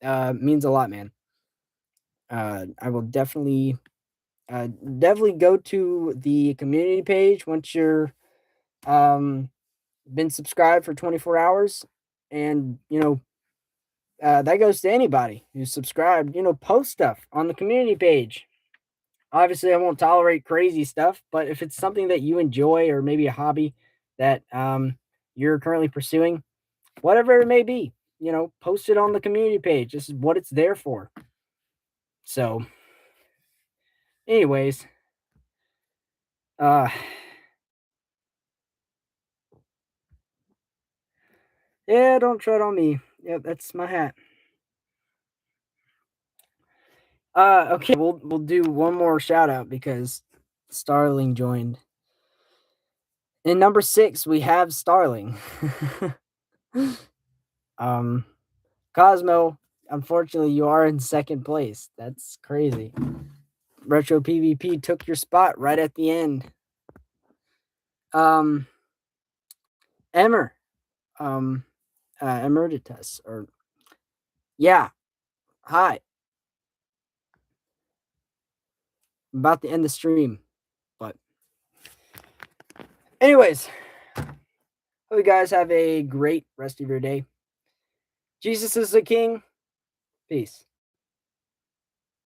Means a lot, man. I will definitely go to the community page once you're been subscribed for 24 hours, and that goes to anybody who's subscribed. Post stuff on the community page. Obviously, I won't tolerate crazy stuff, but if it's something that you enjoy or maybe a hobby that you're currently pursuing, whatever it may be, post it on the community page. This is what it's there for. So, anyways, yeah, don't tread on me. Yep, that's my hat. Okay, we'll do one more shout out because Starling joined. In number 6, we have Starling. Cosmo, unfortunately, you are in second place. That's crazy. Retro PvP took your spot right at the end. Emmer, Emeritus, or yeah, hi. I'm about to end the stream, but anyways, hope you guys have a great rest of your day. Jesus is the King. Peace.